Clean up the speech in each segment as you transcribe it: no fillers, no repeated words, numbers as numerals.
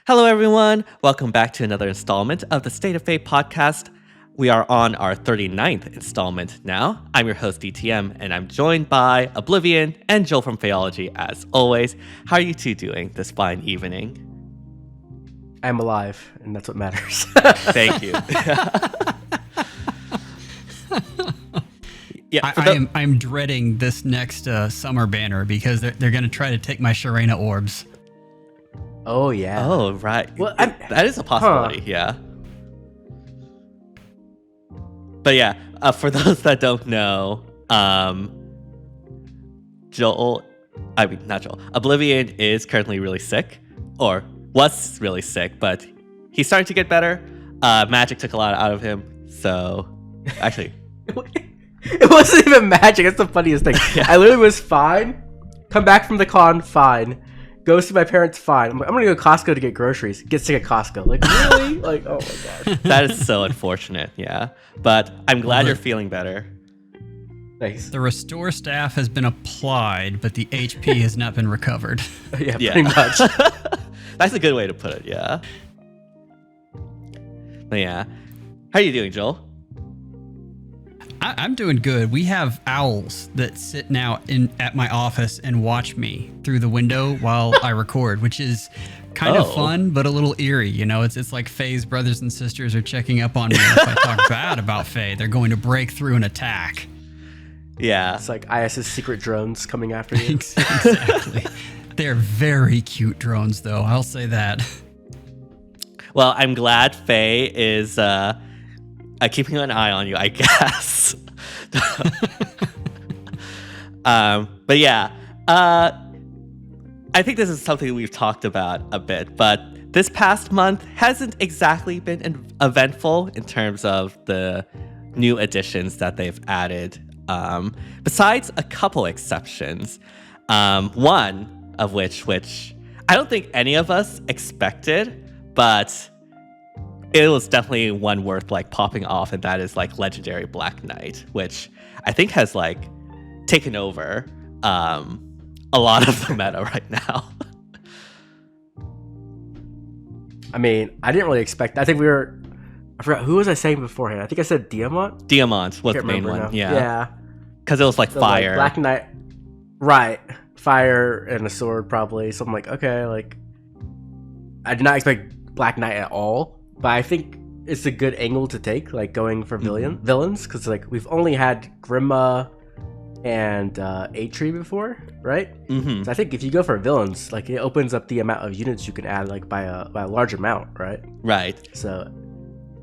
Hello, everyone. Welcome back to another installment of the State of FEH Podcast. We are on our 39th installment now. I'm your host, DTM, and I'm joined by Oblivion and Joel from Phaeology, as always. How are you two doing this fine evening? I'm alive, and that's what matters. Thank you. I'm dreading this next summer banner because they're going to try to take my Sharena orbs. Oh, yeah. Oh, right. Well, that is a possibility, yeah. But yeah, for those that don't know, Oblivion is currently really sick, or was really sick, but he's starting to get better. Magic took a lot out of him, so actually... It wasn't even magic, that's the funniest thing. Yeah. I literally was fine, come back from the con, fine. Go see my parents, fine. I'm gonna go to Costco to get groceries. Get sick at Costco. Like, really? Like, oh my gosh. That is so unfortunate, yeah. But I'm glad you're feeling better. Nice. The restore staff has been applied, but the HP has not been recovered. Yeah, pretty much. That's a good way to put it, yeah. But yeah. How are you doing, Joel? I'm doing good. We have owls that sit now at my office and watch me through the window while I record, which is kind of fun, but a little eerie. You know, it's like Faye's brothers and sisters are checking up on me. If I talk bad about Faye, they're going to break through and attack. Yeah. It's like IS's secret drones coming after you. Exactly. They're very cute drones, though. I'll say that. Well, I'm glad Faye is... keeping an eye on you, I guess. But yeah, I think this is something we've talked about a bit, but this past month hasn't exactly been eventful in terms of the new additions that they've added, besides a couple exceptions. One of which I don't think any of us expected, but it was definitely one worth like popping off, and that is like Legendary Black Knight, which I think has like taken over a lot of the meta right now. I mean, I didn't really expect. I forgot who was I saying beforehand. I think I said Diamant. Diamant was the main one. Now. Yeah, because it was like fire, like Black Knight, right? Fire and a sword, probably. So I'm like, okay, like I did not expect Black Knight at all. But I think it's a good angle to take, like going for villains, because like we've only had Grimma and Atri before, right? Mm-hmm. So I think if you go for villains, like it opens up the amount of units you can add, like by a large amount, right? Right. So,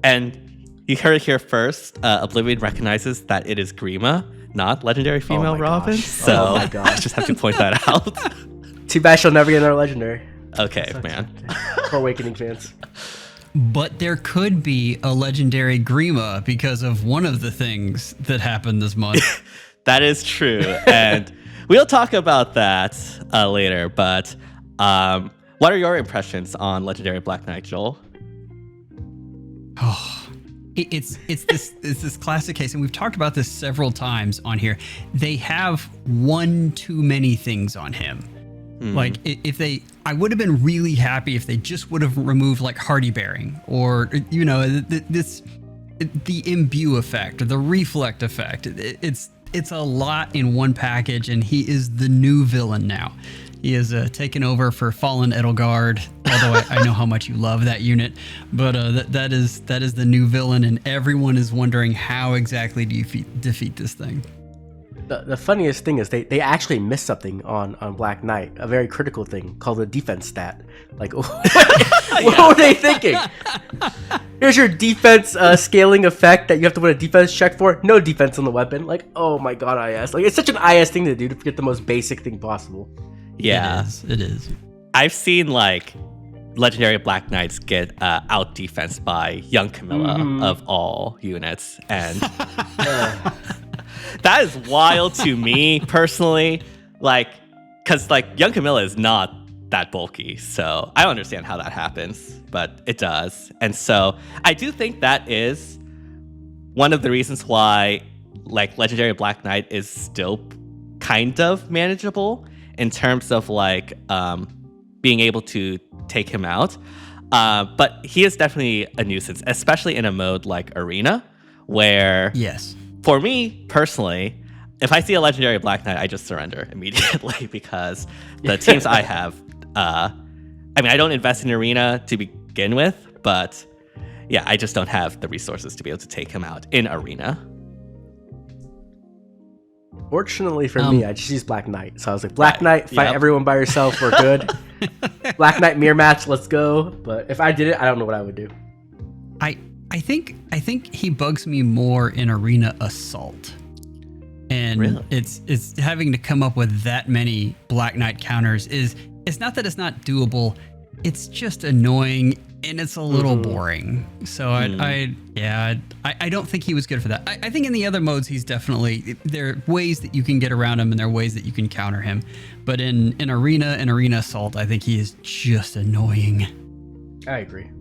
and you heard it here first. Oblivion recognizes that it is Grimma, not legendary female Robin. Gosh. So I just have to point that out. Too bad she'll never get another legendary. Okay, man. For Awakening fans. But there could be a legendary Grima because of one of the things that happened this month. That is true. And we'll talk about that later. But what are your impressions on Legendary Black Knight, Joel? Oh, it's this classic case, and we've talked about this several times on here. They have one too many things on him. Like I would have been really happy if they just would have removed like Hardy Bearing, or you know, the imbue effect or the reflect effect. It's a lot in one package, and he is the new villain now. He has taken over for Fallen Edelgard, although I know how much you love that unit. But that is the new villain, and everyone is wondering how exactly do you defeat this thing. The funniest thing is they actually missed something on Black Knight, a very critical thing called the defense stat. Like, what were they thinking? Here's your defense scaling effect that you have to put a defense check for. No defense on the weapon. Like, oh my god, IS. Like, it's such an IS thing to do to get the most basic thing possible. Yeah, it is. I've seen like Legendary Black Knights get out defensed by Young Camilla of all units, and that is wild to me personally. Like, because like Young Camilla is not that bulky, so I don't understand how that happens, but it does. And so I do think that is one of the reasons why like Legendary Black Knight is still kind of manageable in terms of like being able to take him out. But he is definitely a nuisance, especially in a mode like Arena, where Yes. for me personally, if I see a legendary Black Knight, I just surrender immediately because the teams I have, I don't invest in Arena to begin with, but yeah, I just don't have the resources to be able to take him out in Arena. Fortunately for me, I just used Black Knight. So I was like, Black Knight, fight everyone by yourself, we're good. Black Knight mirror match, let's go. But if I did it, I don't know what I would do. I think he bugs me more in Arena Assault. And Really? it's having to come up with that many Black Knight counters it's not that it's not doable, it's just annoying and it's a little boring. So I don't think he was good for that. I think in the other modes he's definitely, there are ways that you can get around him and there are ways that you can counter him. But in Arena and Arena Assault, I think he is just annoying. I agree.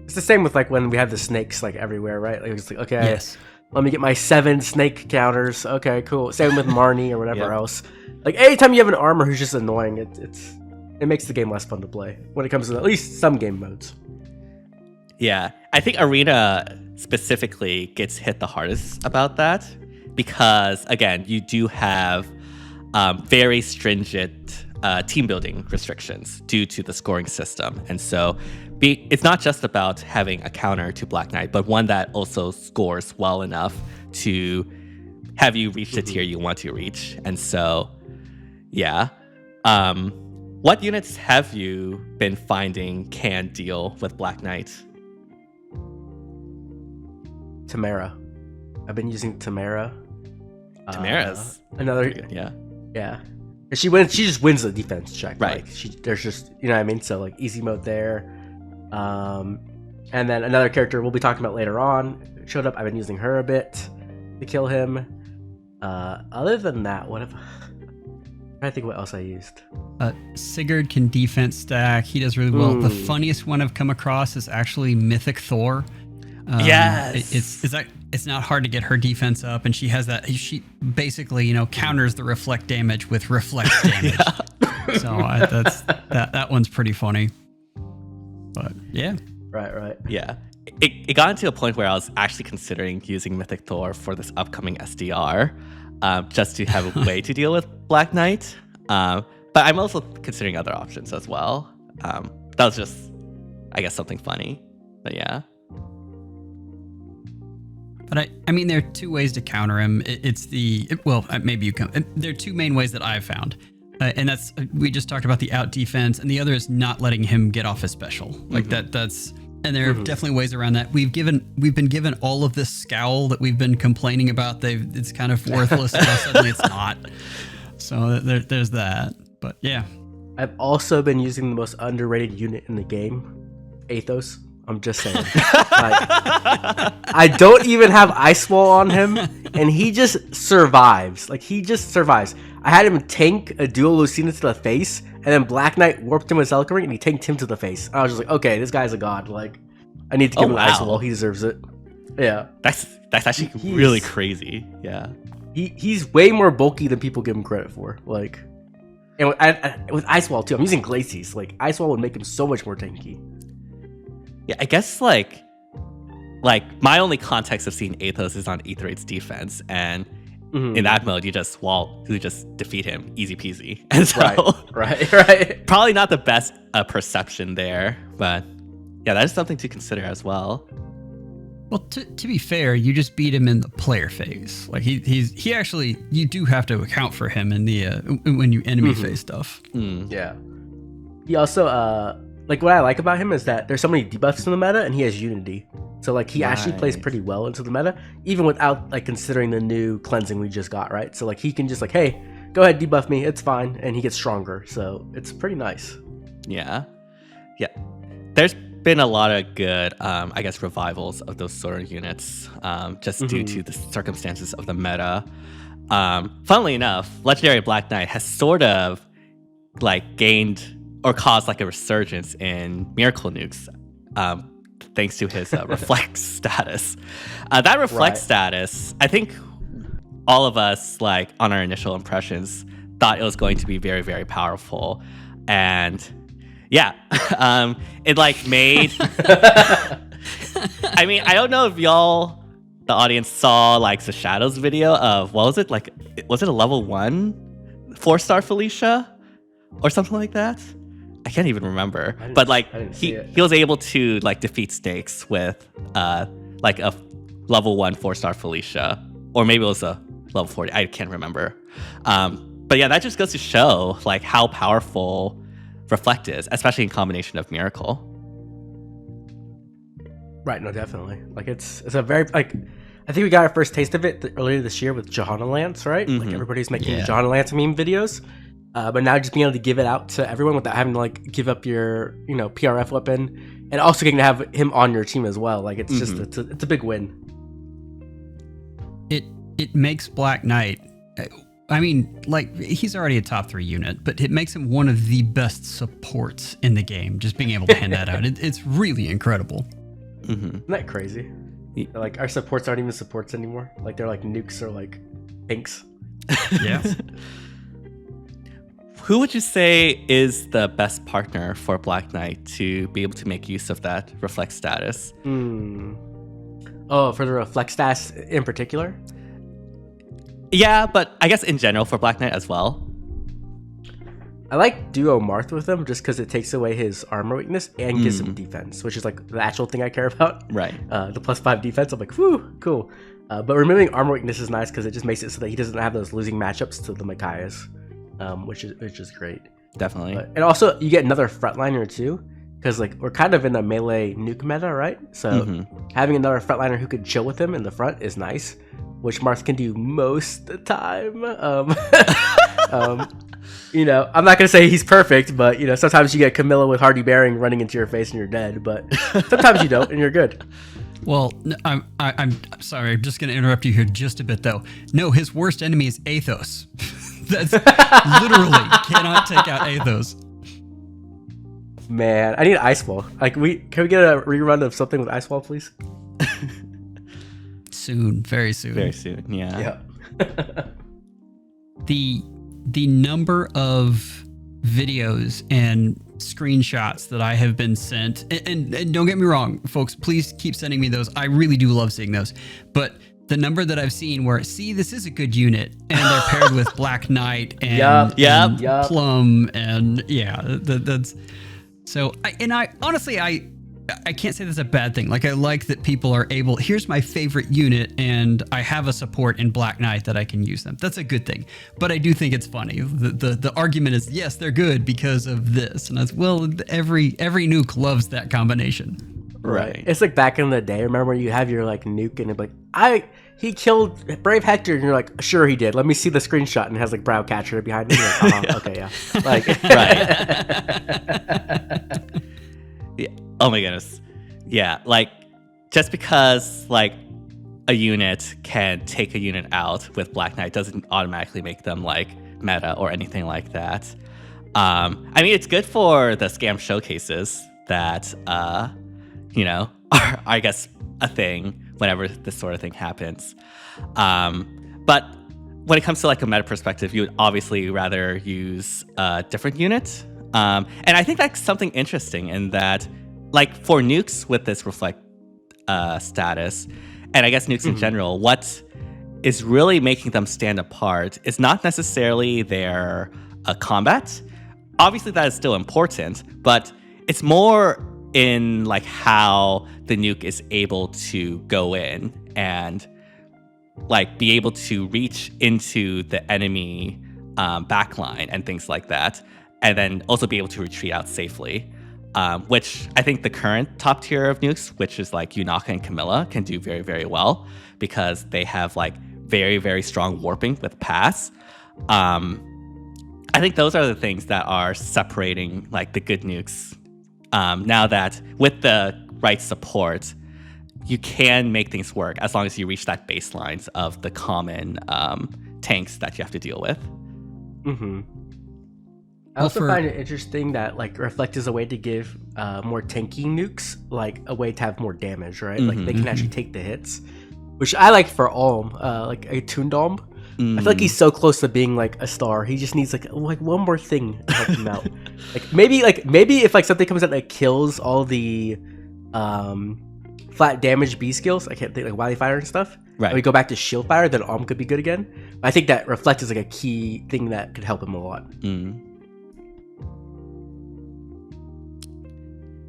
It's the same with like when we have the snakes like everywhere, right? Like it's like, okay, Yes. let me get my 7 snake counters. Okay, cool. Same with Marnie or whatever else. Like anytime you have an armor who's just annoying, it makes the game less fun to play when it comes to at least some game modes. Yeah, I think Arena specifically gets hit the hardest about that because, again, you do have very stringent team building restrictions due to the scoring system. And so it's not just about having a counter to Black Knight, but one that also scores well enough to have you reach the tier you want to reach. And so, yeah. What units have you been finding can deal with Black Knight? Tamara. I've been using Tamara. Tamara's another good, yeah. Yeah. She just wins the defense check. Right. Like there's just, you know what I mean? So like easy mode there. And then another character we'll be talking about later on showed up. I've been using her a bit to kill him. Other than that, what have I think what else I used? Sigurd can defense stack. He does really well. The funniest one I've come across is actually Mythic Thor. Yes. It's not hard to get her defense up, and she has that. She basically, counters the reflect damage with reflect damage. So that one's pretty funny. But yeah. Right. Yeah. It got into a point where I was actually considering using Mythic Thor for this upcoming SDR, just to have a way to deal with Black Knight. But I'm also considering other options as well. That was just, I guess, something funny. But yeah. But I mean, there are two ways to counter him. Maybe you can. There are two main ways that I've found. And that's, we just talked about the out defense, and the other is not letting him get off his special. Like that's, and there are definitely ways around that. We've been given all of this scowl that we've been complaining about. It's kind of worthless. Now suddenly it's not. So there's that. But yeah. I've also been using the most underrated unit in the game, Athos. I'm just saying. I don't even have Ice Wall on him, and he just survives. I had him tank a dual Lucina to the face, and then Black Knight warped him with Celica Ring, and he tanked him to the face. I was just like, okay, this guy's a god. Like, I need to give him Ice Wall. He deserves it. Yeah. That's actually really crazy. Yeah. He's way more bulky than people give him credit for. Like, and with Ice Wall too, I'm using Glacies. Like, Ice Wall would make him so much more tanky. Yeah, I guess like my only context of seeing Athos is on Aether 8's defense, and in that mode you just defeat him easy peasy. And so right. Probably not the best perception there, but yeah, that is something to consider as well. Well, to be fair, you just beat him in the player phase. Like he actually, you do have to account for him in the when you enemy phase stuff. Yeah. He also like what I like about him is that there's so many debuffs in the meta, and he has Unity. So like he actually plays pretty well into the meta, even without like considering the new cleansing we just got, right? So like he can just like, hey, go ahead, debuff me, it's fine, and he gets stronger. So it's pretty nice. Yeah. There's been a lot of good, I guess, revivals of those sort of units, just due to the circumstances of the meta. Funnily enough, Legendary Black Knight has sort of like gained or caused like a resurgence in Miracle Nukes, thanks to his Reflect status. That Reflect status, I think all of us, like on our initial impressions, thought it was going to be very, very powerful. And Yeah. It like made. I mean, I don't know if y'all, the audience, saw like the Shadows video of what was it like? Was it a level 1 4-star Felicia or something like that? I can't even remember. But like he was able to like defeat Stakes with like a level 1 4-star Felicia, or maybe it was a level 40. I can't remember. But yeah, that just goes to show like how powerful Reflect is, especially in combination of Miracle. Right, no, definitely. Like it's a very like I think we got our first taste of it earlier this year with Johanna Lance, right? Mm-hmm. Like everybody's making Johanna Lance meme videos. But now just being able to give it out to everyone without having to like give up your, you know, PRF weapon, and also getting to have him on your team as well. Like it's just it's a big win. It makes Black Knight, I mean, like, he's already a top 3 unit, but it makes him one of the best supports in the game, just being able to hand that out. It's really incredible. Isn't that crazy? Yeah. Like, our supports aren't even supports anymore. Like, they're like nukes or like pinks. Yeah. Who would you say is the best partner for Black Knight to be able to make use of that Reflect status? Oh, for the Reflect status in particular? Yeah, but I guess in general for Black Knight as well. I like Duo Marth with him just because it takes away his armor weakness and gives him defense, which is like the actual thing I care about. Right. The +5 defense, I'm like, whew, cool. But removing armor weakness is nice because it just makes it so that he doesn't have those losing matchups to the Micaiahs, which is great. Definitely. And also, you get another frontliner too, because like we're kind of in a melee nuke meta, right? So having another frontliner who could chill with him in the front is nice, which Marth can do most of the time. You know, I'm not gonna say he's perfect, but you know, sometimes you get Camilla with Hardy Bearing running into your face and you're dead, but sometimes you don't and you're good. Well, I'm sorry, I'm just gonna interrupt you here just a bit though. No, his worst enemy is Athos. That's literally cannot take out Athos. Man, I need Ice Wall. Like, can we get a rerun of something with Ice Wall, please? Soon, very soon. Very soon, yeah. The number of videos and screenshots that I have been sent, and don't get me wrong, folks, please keep sending me those. I really do love seeing those. But the number that I've seen where, see, this is a good unit, and they're paired with Black Knight and Plum, and that's so. I honestly I can't say that's a bad thing. Like, I like that people are able, here's my favorite unit and I have a support in Black Knight that I can use them. That's a good thing. But I do think it's funny. The argument is, yes, they're good because of this. And as well, every nuke loves that combination. Right. It's like back in the day, remember when you have your like nuke and it's like, he killed Brave Hector, and you're like, sure he did. Let me see the screenshot, and it has like Brow Catcher behind it. Like, okay, yeah. Like, right. Yeah. Oh my goodness. Yeah, like, just because like a unit can take a unit out with Black Knight doesn't automatically make them like meta or anything like that. I mean, it's good for the scam showcases that you know, are, I guess, a thing whenever this sort of thing happens. But when it comes to like a meta perspective, you would obviously rather use a different unit. And I think that's something interesting in that, like, for nukes with this Reflect status, and I guess nukes in general, what is really making them stand apart is not necessarily their combat. Obviously, that is still important, but it's more in like how the nuke is able to go in and like be able to reach into the enemy backline and things like that, and then also be able to retreat out safely. Which I think the current top tier of nukes, which is like Yunaka and Camilla, can do very, very well because they have like very, very strong warping with pass. I think those are the things that are separating like the good nukes. Now that with the right support, you can make things work as long as you reach that baselines of the common tanks that you have to deal with. I also find it interesting that like Reflect is a way to give more tanky nukes like a way to have more damage, right? Like they can actually take the hits, which I like for Alm, like a Tundalm. I feel like he's so close to being like a star. He just needs like one more thing to help him out. Maybe if like something comes out that kills all the flat damage B skills, I can't think like Wily Fire and stuff. Right. And we go back to Shield Fire, then Arm could be good again. I think that Reflect is like a key thing that could help him a lot.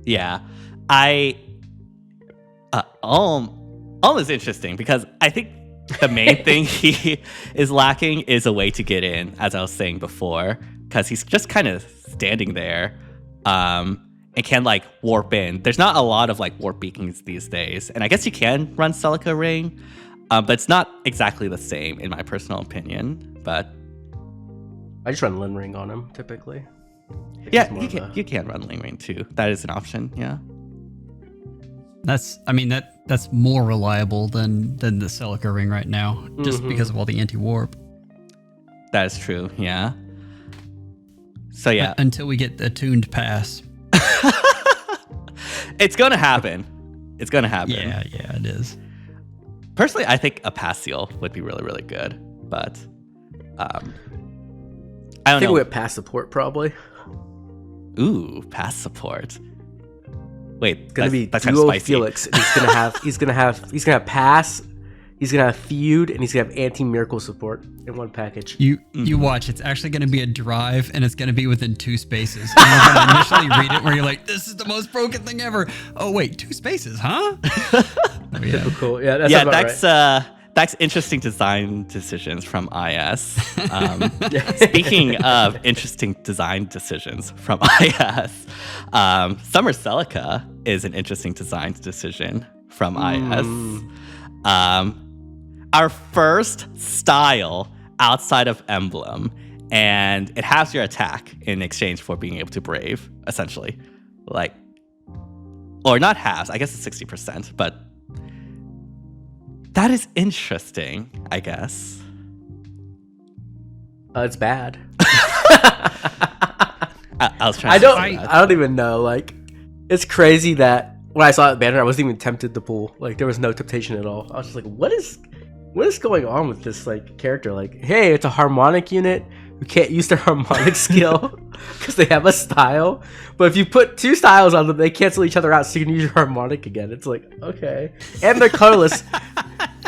Yeah, Ulm is interesting because I think the main thing he is lacking is a way to get in, as I was saying before, because he's just kind of standing there and can like warp in. There's not a lot of like warp beacons these days, and I guess you can run Celica Ring, but it's not exactly the same in my personal opinion. But I just run Lin Ring on him typically. Yeah, you can run Ling Ring too. That is an option. Yeah. That's more reliable than the Celica Ring right now, just because of all the anti-warp. That is true. Yeah. So yeah, until we get the tuned pass, it's gonna happen. It's gonna happen. Yeah, it is. Personally, I think a pass seal would be really, really good, but I don't know. We have pass support probably. Ooh, pass support. Wait, it's gonna be that's duo kind of spicy. Felix. And he's gonna have pass. He's gonna have feud, and he's gonna have anti-miracle support in one package. You watch. It's actually gonna be a drive, and it's gonna be within 2 spaces. And you're gonna initially read it where you're like, "This is the most broken thing ever." Oh wait, 2 spaces, huh? Oh, yeah. Cool. Yeah, that's right. That's interesting design decisions from IS. Speaking of interesting design decisions from IS, Summer Celica is an interesting design decision from IS. Our first style outside of Emblem, and it halves your attack in exchange for being able to Brave, essentially. Or not halves, I guess it's 60%, but that is interesting, I guess. It's bad. I was trying I don't even know. Like, it's crazy that when I saw that banner, I wasn't even tempted to pull. Like, there was no temptation at all. I was just like, what is going on with this like character? Like, hey, it's a harmonic unit who can't use their harmonic skill because they have a style. But if you put 2 styles on them, they cancel each other out, so you can use your harmonic again. It's like, okay. And they're colorless.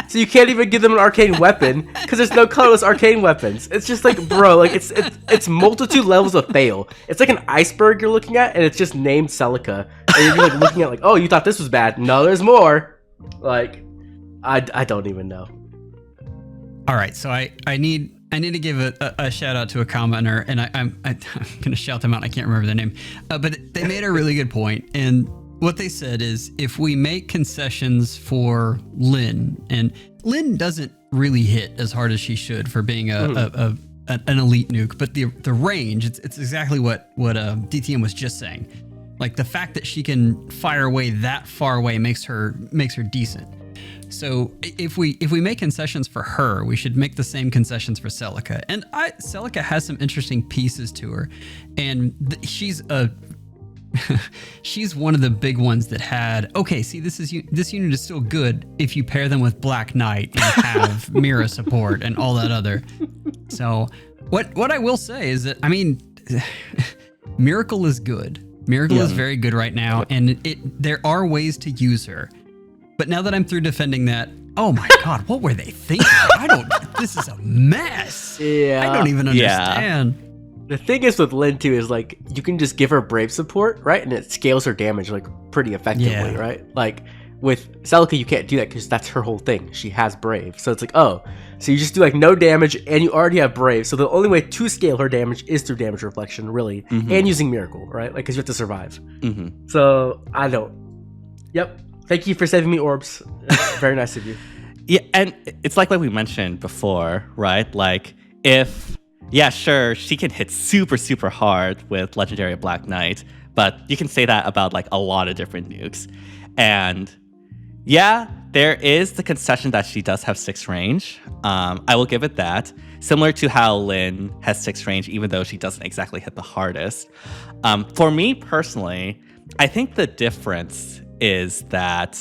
So you can't even give them an arcane weapon because there's no colorless arcane weapons. It's just like, bro, like it's multitude levels of fail. It's like an iceberg you're looking at, and it's just named Celica. And you're like looking at like, oh, you thought this was bad? No, there's more. Like, I don't even know. All right, so I need to give a shout out to a commenter, and I'm gonna shout them out. I can't remember their name, but they made a really good point, and what they said is if we make concessions for Lin, and Lin doesn't really hit as hard as she should for being an elite nuke, but the range, it's exactly what DTM was just saying. Like the fact that she can fire away that far away makes her decent. So if we make concessions for her, we should make the same concessions for Celica. And Celica has some interesting pieces to her, and she's one of the big ones that had, okay, see, this unit is still good if you pair them with Black Knight and have Mira support and all that other. So what I will say is that, I mean, Miracle is good. Miracle is very good right now, and there are ways to use her. But now that I'm through defending that, oh my God, what were they thinking? This is a mess. Yeah. I don't even understand. The thing is with Lin too is like you can just give her Brave support, right? And it scales her damage like pretty effectively, right? Like with Celica, you can't do that because that's her whole thing. She has Brave. So it's like, oh, so you just do like no damage and you already have Brave. So the only way to scale her damage is through damage reflection, really, and using Miracle, right? Like because you have to survive. So I don't. Yep. Thank you for saving me orbs. Very nice of you. Yeah, and it's like we mentioned before, right? Like if, yeah, sure, she can hit super, super hard with Legendary Black Knight, but you can say that about like a lot of different nukes. And yeah, there is the concession that she does have 6 range. I will give it that. Similar to how Lin has 6 range, even though she doesn't exactly hit the hardest. For me personally, I think the difference is that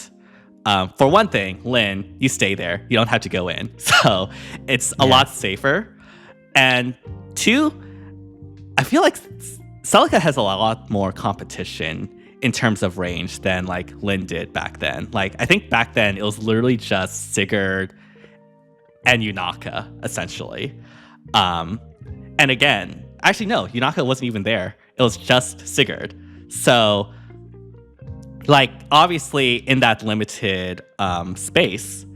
For one thing, Lin, you stay there. You don't have to go in. So it's a lot safer. And two, I feel like Celica has a lot more competition in terms of range than like Lin did back then. Like I think back then it was literally just Sigurd and Yunaka, essentially. And again, actually no, Yunaka wasn't even there. It was just Sigurd. So like obviously in that limited space,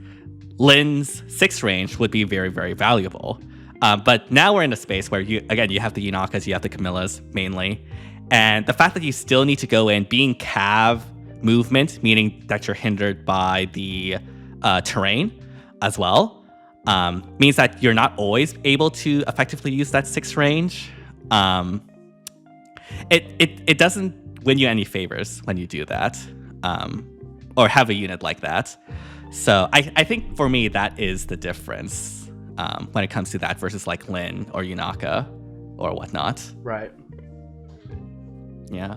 Lin's 6 range would be very, very valuable. But now we're in a space where you have the Yunakas, you have the Camillas mainly. And the fact that you still need to go in being cav movement, meaning that you're hindered by the terrain as well, means that you're not always able to effectively use that 6 range. It doesn't win you any favors when you do that, or have a unit like that. So I think for me that is the difference when it comes to that versus like Lin or Yunaka or whatnot. Right. Yeah.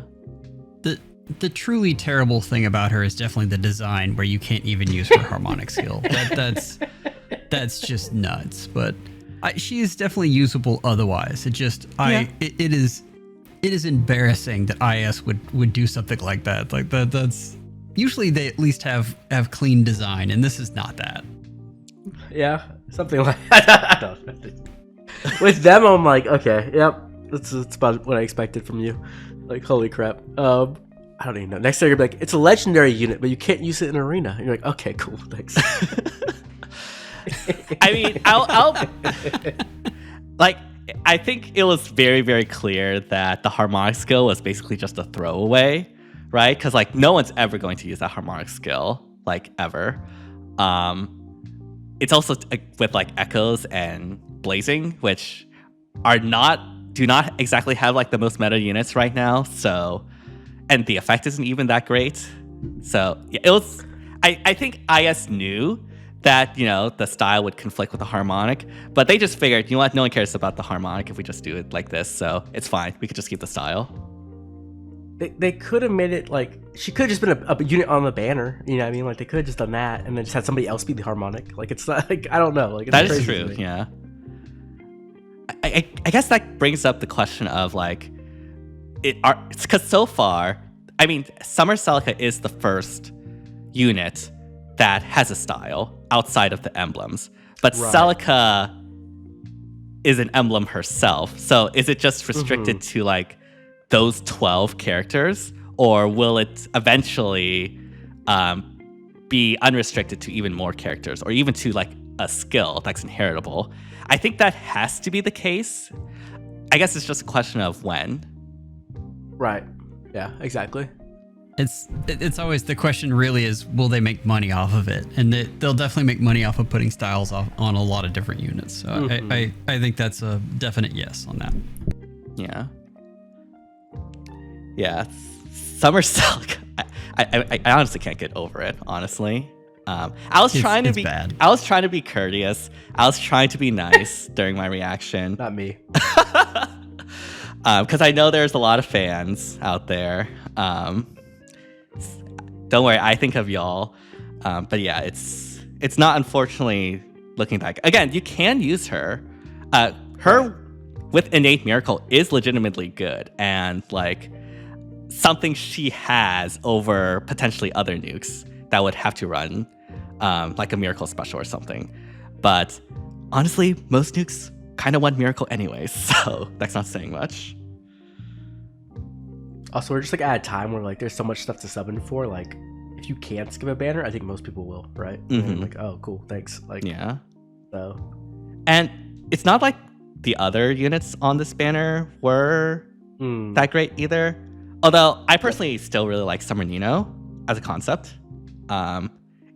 The truly terrible thing about her is definitely the design, where you can't even use her harmonic skill. That's just nuts. But she is definitely usable otherwise. It is embarrassing that IS would do something like that. Like that's usually they at least have clean design, and this is not that. Yeah, something like that. I don't know. With them, I'm like, okay, yep, that's about what I expected from you. Like, holy crap. I don't even know. Next thing you're like, it's a legendary unit, but you can't use it in arena. And you're like, okay, cool, thanks. I mean, I'll like, I think it was very, very clear that the harmonic skill was basically just a throwaway, right? Because like no one's ever going to use that harmonic skill, like ever. It's also with like echoes and blazing, which do not exactly have like the most meta units right now. So, and the effect isn't even that great. So yeah, it was. I think IS knew that, you know, the style would conflict with the harmonic, but they just figured, you know what, no one cares about the harmonic if we just do it like this, so it's fine. We could just keep the style. They could have made it like, she could have just been a unit on the banner, you know what I mean? Like they could have just done that and then just had somebody else be the harmonic. Like it's not like, I don't know. Like it's that is true, yeah. I guess that brings up the question of like, because so far, I mean, Summer Celica is the first unit that has a style outside of the emblems, but right. Celica is an emblem herself. So is it just restricted to like those 12 characters, or will it eventually be unrestricted to even more characters, or even to like a skill that's inheritable? I think that has to be the case. I guess it's just a question of when. Right. Yeah, exactly. It's always the question really is, will they make money off of it? And they'll definitely make money off of putting styles on a lot of different units. So I think that's a definite yes on that. Yeah. Yeah. Summer Celica. I honestly can't get over it, honestly. I was trying to be courteous. I was trying to be nice during my reaction. Not me. Because I know there's a lot of fans out there. Don't worry, I think of y'all. But yeah, it's not, unfortunately, looking back. Again, you can use her. Her with Innate Miracle is legitimately good, and like something she has over potentially other nukes that would have to run like a Miracle special or something. But honestly, most nukes kind of want Miracle anyways, so that's not saying much. Also, we're just like at a time where like there's so much stuff to summon for. Like, if you can't skip a banner, I think most people will, right? And like, oh, cool, thanks. Like, yeah. So, and it's not like the other units on this banner were that great either. Although I personally still really like Summer Nino as a concept.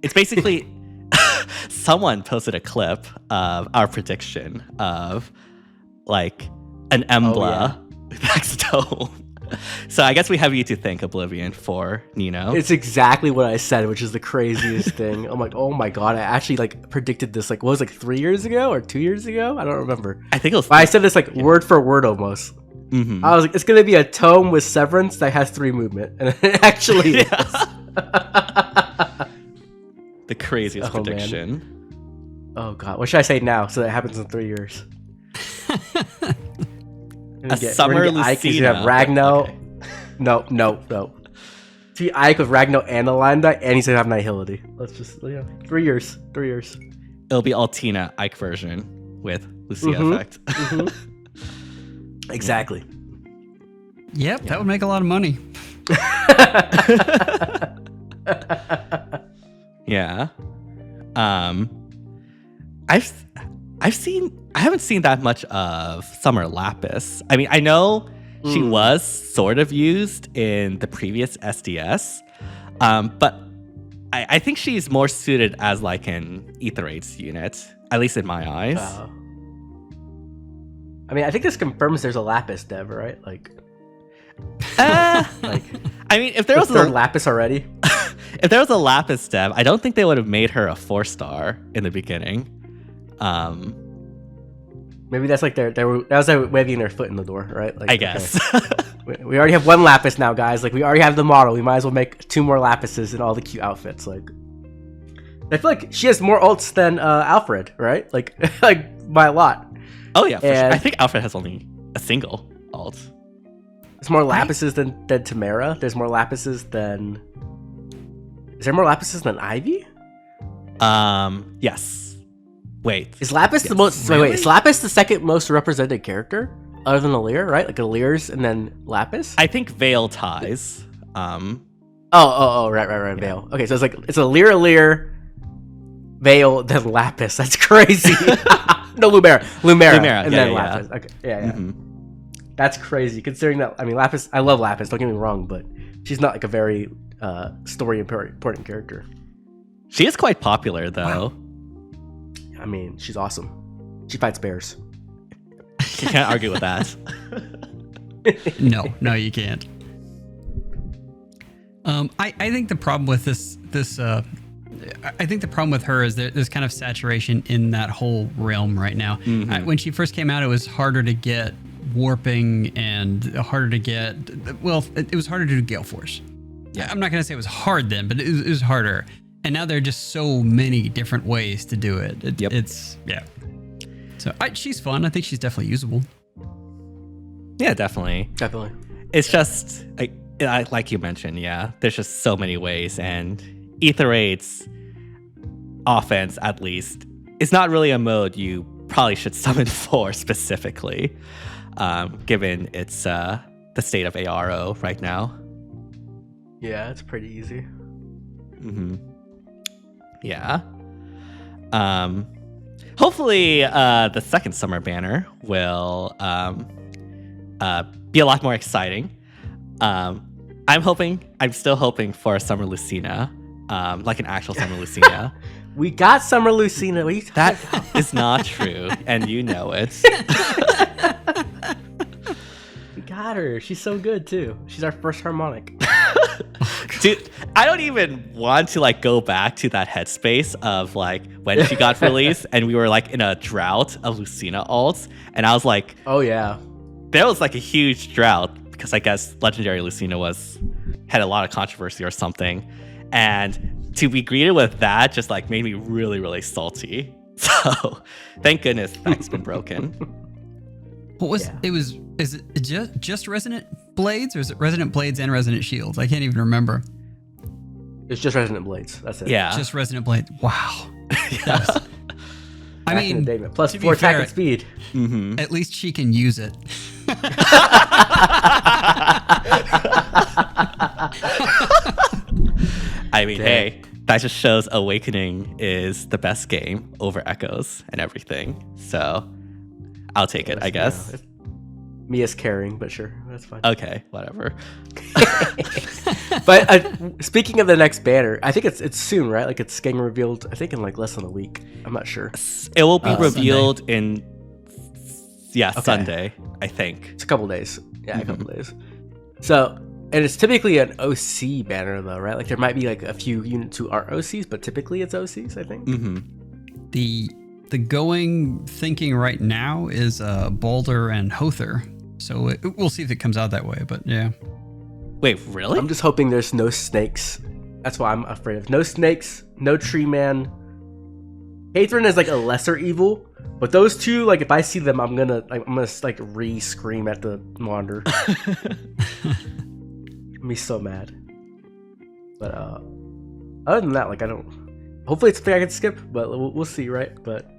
It's basically someone posted a clip of our prediction of like an Embla next dome. So I guess we have you to thank, Oblivion, for Nino. It's exactly what I said, which is the craziest thing. I'm like, oh my god, I actually like predicted this like, what was it, like 3 years ago or 2 years ago? I don't remember. I think it was. I said this like word for word almost. I was like, it's gonna be a tome with Severance that has 3 movement, and it actually is. The craziest prediction. Man. Oh god, what should I say now so that happens in 3 years? Summer Lucina. Ike, he's gonna have Ragno. Okay. No. See Ike with Ragno and Alinda, and he's gonna have Nihility. Let's just 3 years. 3 years. It'll be Altina Ike version with Lucia effect. Exactly. Yep, that would make a lot of money. Yeah. I haven't seen that much of Summer Lapis. I mean, I know she was sort of used in the previous SDS, but I think she's more suited as like an Aetherates unit, at least in my eyes. I mean, I think this confirms there's a Lapis dev, right? Like, I mean, if there was a Lapis already, if there was a Lapis dev, I don't think they would have made her a 4-star in the beginning. Maybe that's like that was like waving their foot in the door, right? Like, I guess. Okay. We already have one Lapis now, guys. Like, we already have the model. We might as well make 2 more Lapises and all the cute outfits. Like, I feel like she has more ults than Alfred, right? Like by a lot. Oh yeah, for sure. I think Alfred has only a single ult. There's more Lapises than Tamara. There's more Lapises than. Is there more Lapises than Ivy? Yes. Wait. Is Lapis the most? Really? Wait. Is Lapis the second most represented character, other than Alear? Right, like Alear's and then Lapis. I think Veil ties. Right. Yeah. Veil. Okay, so it's Alear, Veil, then Lapis. That's crazy. No, Lumera, and then Lapis. Okay, yeah. Mm-hmm. That's crazy considering that. I mean, Lapis. I love Lapis. Don't get me wrong, but she's not like a very story important character. She is quite popular though. Wow. I mean, she's awesome. She fights bears. You can't argue with that. No, you can't. I think the problem with I think the problem with her is there's kind of saturation in that whole realm right now. Mm-hmm. When she first came out, it was harder to get warping and harder to get. Well, it was harder to do Gale Force. Yeah, I'm not gonna say it was hard then, but it was harder. And now there are just so many different ways to do it. It's So she's fun. I think she's definitely usable. Yeah, definitely. It's just like you mentioned. Yeah, there's just so many ways, and Aetherate's offense, at least, is not really a mode you probably should summon for specifically, given it's the state of ARO right now. Yeah, it's pretty easy. Mm-hmm. Yeah. Hopefully, the second summer banner will be a lot more exciting. I'm still hoping for a Summer Lucina, like an actual Summer Lucina. We got Summer Lucina. That is not true, and you know it. We got her. She's so good too. She's our first harmonic. Dude, I don't even want to go back to that headspace of when she got released and we were in a drought of Lucina ults, and I was like, oh yeah, there was a huge drought because I guess Legendary Lucina had a lot of controversy or something, and to be greeted with that just made me really, really salty. So thank goodness that's been broken. What was is it just Resonant Blades, or is it Resonant Blades and Resonant Shields? I can't even remember. It's just Resonant Blades. That's it. Yeah. Just Resonant Blades. Wow. Yeah. I mean, plus 4 attack and speed. Mm-hmm. At least she can use it. I mean, hey, that just shows Awakening is the best game over Echoes and everything. So I'll take it, I guess. Mia's carrying, but sure, that's fine. Okay, whatever. But speaking of the next banner, I think it's soon, right? It's getting revealed, I think in less than a week. I'm not sure. It will be revealed Sunday. Sunday, I think. It's a couple days. Yeah, a couple days. So, and it's typically an OC banner though, right? There might be a few units who are OCs, but typically it's OCs, I think. Mm-hmm. The going thinking right now is Boulder and Hother. So we'll see if it comes out that way, but yeah. Wait, really? I'm just hoping there's no snakes. That's why I'm afraid of. No snakes, no tree man. Patron is like a lesser evil, but those two, like if I see them, I'm gonna like re-scream at the monitor. I'm be so mad. But other than that, like I don't. Hopefully it's something I can skip, but we'll see, right? But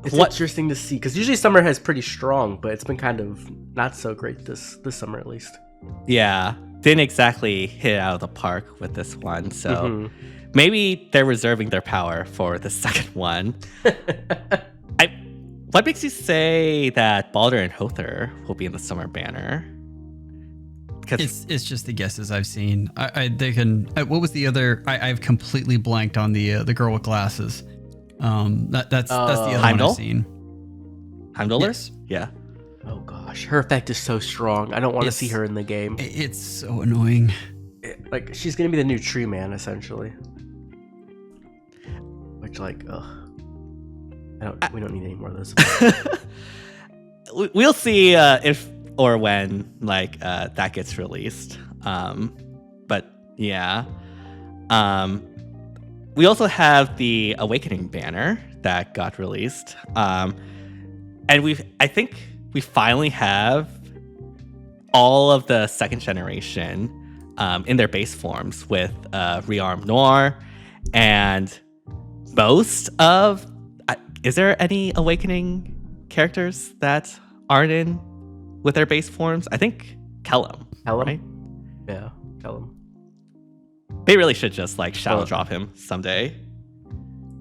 it's interesting to see because usually summer has pretty strong, but it's been kind of not so great this summer at least. Yeah, didn't exactly hit it out of the park with this one, so maybe they're reserving their power for the second one. What makes you say that Baldur and Hother will be in the summer banner? It's just the guesses I've seen. They can. What was the other? I've completely blanked on the girl with glasses. That's the other one I've seen. Heimdallers? Yeah. Oh gosh, her effect is so strong. I don't want to see her in the game. It's so annoying. Like she's gonna be the new tree man essentially. Which like, we don't need any more of those. We'll see if or when like that gets released. But yeah. We also have the Awakening banner that got released. And I think we finally have all of the second generation in their base forms with Rearm Noir and most of... is there any Awakening characters that aren't in with their base forms? I think Kellum. Right? Yeah, Kellum. They really should just like shadow drop him someday.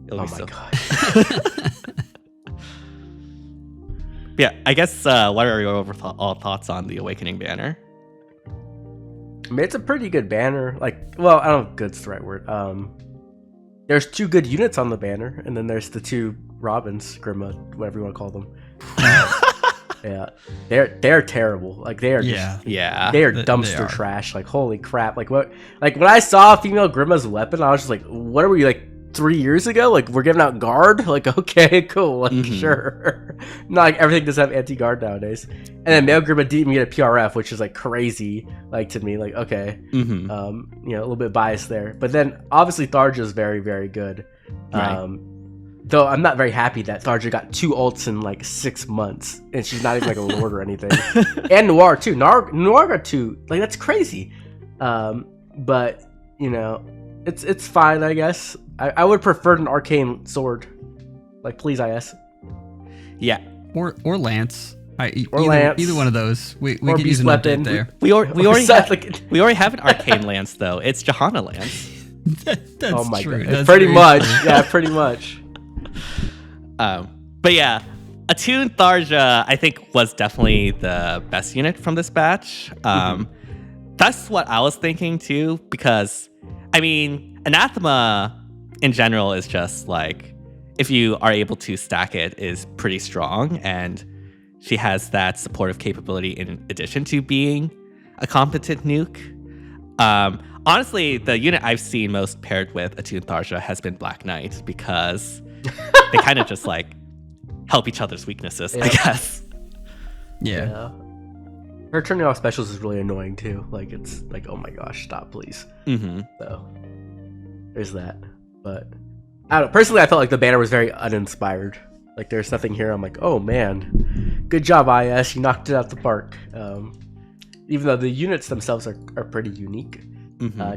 It'll be so... God. Yeah, I guess what are your overall thoughts on the Awakening banner? I mean, it's a pretty good banner. Like, well, I don't know if good's the right word. There's 2 good units on the banner, and then there's the 2 Robins, Grima, whatever you want to call them. Yeah, they're terrible. Like they are they are dumpster trash. Like holy crap. Like what? Like when I saw female Grima's weapon, I was just like, what are we like 3 years ago? Like we're giving out guard? Like okay, cool, like sure. Not like everything does have anti-guard nowadays. And then male Grima didn't even get a PRF, which is like crazy. Like to me, like okay, you know, a little bit biased there. But then obviously Tharja is very very good. Right. Though I'm not very happy that Tharja got 2 ults in like 6 months, and she's not even like a lord or anything. And Noir too. Noir got 2. Like that's crazy. But you know, it's fine, I guess. I would prefer an arcane sword. Like please, IS. Yeah. Or Lance. Lance. Either one of those. We could use an update there. We already have an arcane Lance though. It's Johanna Lance. That's oh my true. God. That's pretty much. Yeah, pretty much. But yeah, Attuned Tharja I think was definitely the best unit from this batch. That's what I was thinking too, because I mean Anathema in general is just like, if you are able to stack it, is pretty strong, and she has that supportive capability in addition to being a competent nuke. Honestly, the unit I've seen most paired with Attuned Tharja has been Black Knight, because they kind of just like help each other's weaknesses, I guess. Yeah. Her turning off specials is really annoying too. Like it's like, oh my gosh, stop please. So there's that. But I don't know. Personally, I felt like the banner was very uninspired. Like there's nothing here. I'm like, oh man, good job, IS. You knocked it out the park. Even though the units themselves are pretty unique.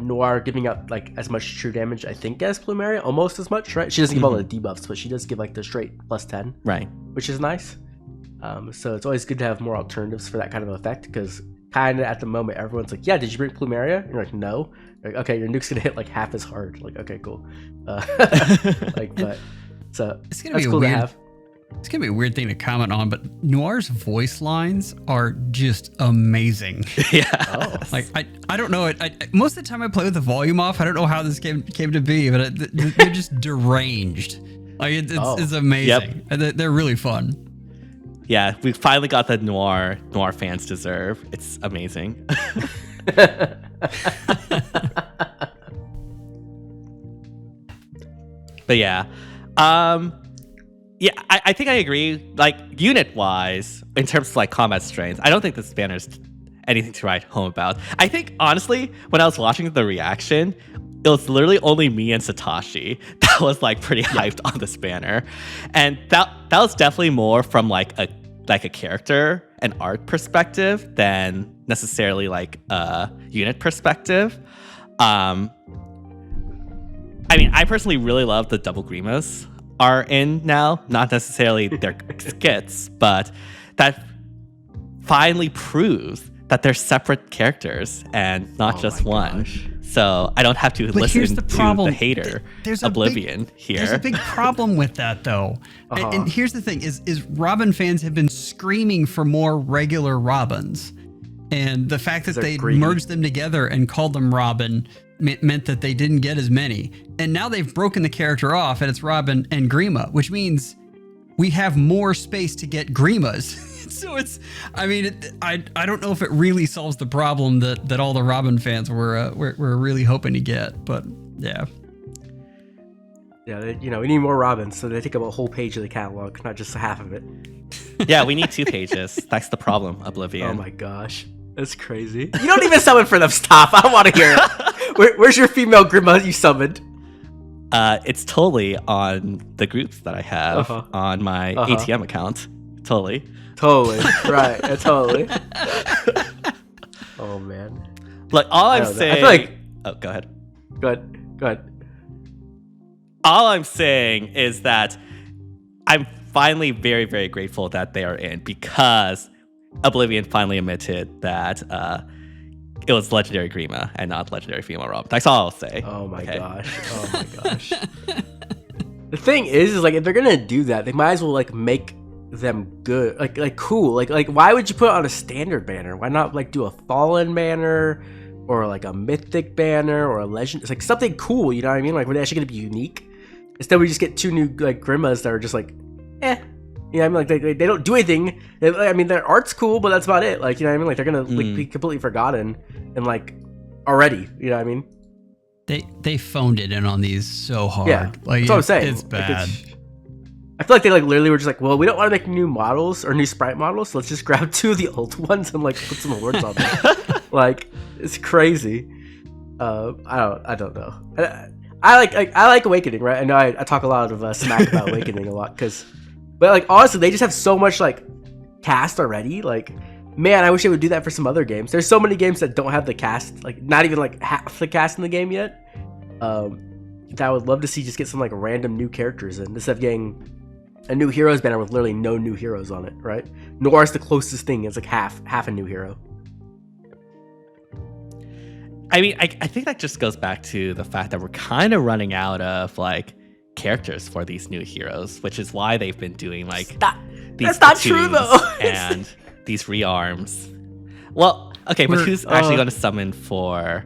Noir giving up like as much true damage, I think, as Plumeria, almost as much, right? She doesn't give all the debuffs, but she does give like the straight +10, right? Which is nice. So it's always good to have more alternatives for that kind of effect, because kind of at the moment everyone's like, yeah, did you bring Plumeria? And you're like, no. Like, okay, your nuke's gonna hit like half as hard. Like, okay, cool. Like, but so it's gonna be cool weird. To have. It's gonna be a weird thing to comment on, but Noir's voice lines are just amazing. Yeah. Like I don't know it. Most of the time I play with the volume off. I don't know how this came to be, but they're just deranged. Like it's amazing. Yep. They're really fun. Yeah, we finally got the Noir fans deserve. It's amazing. But yeah. Yeah, I think I agree. Like, unit-wise, in terms of like combat strength, I don't think this banner's anything to write home about. I think, honestly, when I was watching the reaction, it was literally only me and Satoshi that was like pretty hyped on this banner, and that was definitely more from like a character and art perspective than necessarily like a unit perspective. I mean, I personally really love the double Grimas are in now, not necessarily their skits, but that finally proves that they're separate characters and not just one. Gosh. So I don't have to listen here's the to problem. the hater There's Oblivion here. There's a big problem with that, though. And here's the thing: is Robin fans have been screaming for more regular Robins, and the fact that they merged them together and called them Robin meant that they didn't get as many. And now they've broken the character off, and it's Robin and Grima, which means we have more space to get Grimas. So it's, I mean, I don't know if it really solves the problem that all the Robin fans were really hoping to get, but yeah. Yeah, we need more Robins, so they take up a whole page of the catalog, not just half of it. Yeah, we need 2 pages. That's the problem, Oblivion. Oh my gosh, that's crazy. You don't even summon for them. Stop! I don't want to hear it. Where's your female Grima you summoned? It's totally on the groups that I have on my ATM account. Totally. Right. Totally. Oh man. Look, all I'm saying. I feel like. Oh, go ahead. Go ahead. All I'm saying is that I'm finally very, very grateful that they are in, because Oblivion finally admitted that it was Legendary Grima and not Legendary Female Robin. That's all I'll say. Oh my gosh. The thing is like, if they're gonna do that, they might as well like make them good, like cool. Like why would you put it on a standard banner? Why not like do a fallen banner or like a mythic banner or a legend? It's like something cool, you know what I mean? Like, were they actually gonna be unique? Instead, we just get 2 new like Grimas that are just like, you know what I mean? Like they don't do anything. I mean, their art's cool, but that's about it. Like, you know what I mean? Like they're gonna like, be completely forgotten and like already. You know what I mean? They phoned it in on these so hard. Yeah, like, that's what I'm saying. It's bad. I feel like they like literally were just like, well, we don't want to make new models or new sprite models, so let's just grab 2 of the old ones and like put some words on them. Like, it's crazy. I don't know. I like Awakening, right? I know I talk a lot of smack about Awakening a lot, but like honestly, they just have so much like cast already. Like, man, I wish they would do that for some other games. There's so many games that don't have the cast, like not even like half the cast in the game yet. That I would love to see just get some like random new characters in, instead of getting a new heroes banner with literally no new heroes on it, right? Noir is the closest thing. It's like half a new hero. I mean, I think that just goes back to the fact that we're kind of running out of like characters for these new heroes, which is why they've been doing like that's not true though. And these rearms. Well, okay, but who's actually going to summon for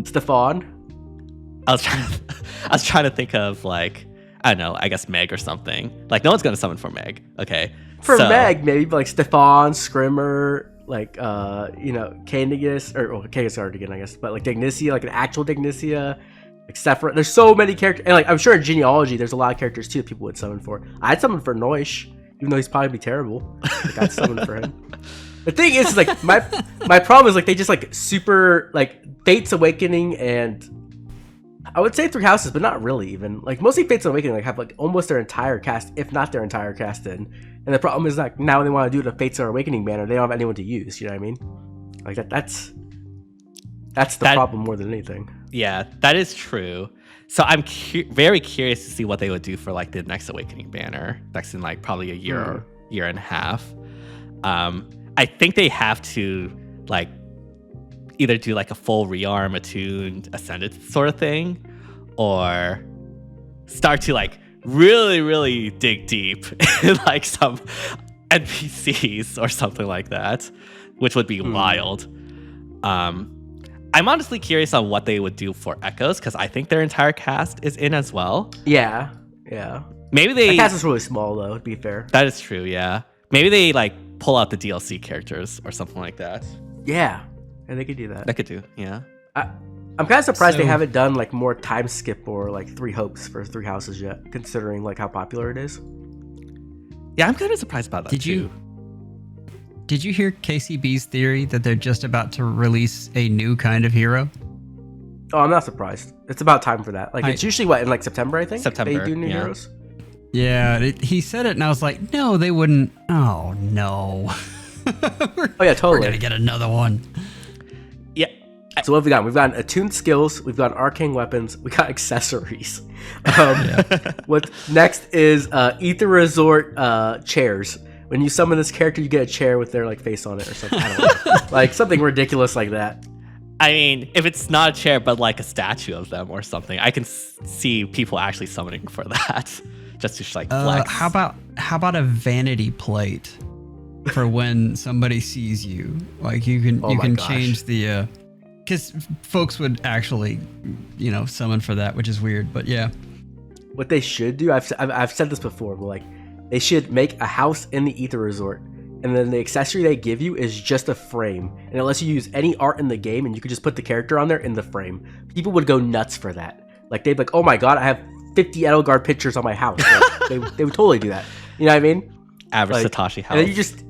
Stefan? I was trying to think of like, I don't know, I guess Meg or something. Like, no one's going to summon for Meg. Okay. For Meg, maybe like Stefan, Scrimmer, like Candigus, or Candigus Cardigan, I guess, but like Dignicia, like an actual Dignicia, like Sephiroth. There's so many characters, and like I'm sure in Genealogy there's a lot of characters too that people would summon for. I'd summon for Noish, even though he's probably be terrible. Like, I'd summon for him. The thing is like my problem is like they just like super like Fate's Awakening and I would say 3 houses, but not really even. Like mostly Fate's Awakening like have like almost their entire cast, if not their entire cast in. And the problem is like now when they want to do the Fates Awakening banner, they don't have anyone to use. You know what I mean? Like that's the problem more than anything. Yeah, that is true. So I'm very curious to see what they would do for like the next Awakening banner. That's in like probably a year and a half. I think they have to like either do like a full rearm attuned ascended sort of thing, or start to like really dig deep in like some NPCs or something like that, which would be wild. I'm honestly curious on what they would do for Echoes, because I think their entire cast is in as well. Yeah. Maybe the cast is really small though, to be fair. That is true, yeah. Maybe they like pull out the DLC characters or something like that. Yeah, and they could do that. They could do, yeah. I'm kind of surprised they haven't done like more time skip or like 3 hopes for 3 houses yet, considering like how popular it is. Yeah, I'm kind of surprised about that too. Did you hear KCB's theory that they're just about to release a new kind of hero? Oh, I'm not surprised. It's about time for that. Like, it's usually what, in like September, I think? September, They do new heroes? Yeah, he said it, and I was like, no, they wouldn't. Oh, no. Oh, yeah, totally. We're going to get another one. Yeah. So what have we got? We've got attuned skills. We've got arcane weapons. We got accessories. What next is Ether Resort chairs. When you summon this character, you get a chair with their like face on it or something. I don't know. Like something ridiculous like that. I mean, if it's not a chair, but like a statue of them or something, I can see people actually summoning for that, just to like flex. How about a vanity plate for when somebody sees you? Like you can change the. Because folks would actually, summon for that, which is weird. But yeah, what they should do, I've said this before, but like they should make a house in the Ether Resort, and then the accessory they give you is just a frame, and it lets you use any art in the game, and you could just put the character on there in the frame. People would go nuts for that. Like they'd be like, oh my god, I have 50 Edelgard pictures on my house. Like, they would totally do that. You know what I mean? Average Satoshi house. And then you just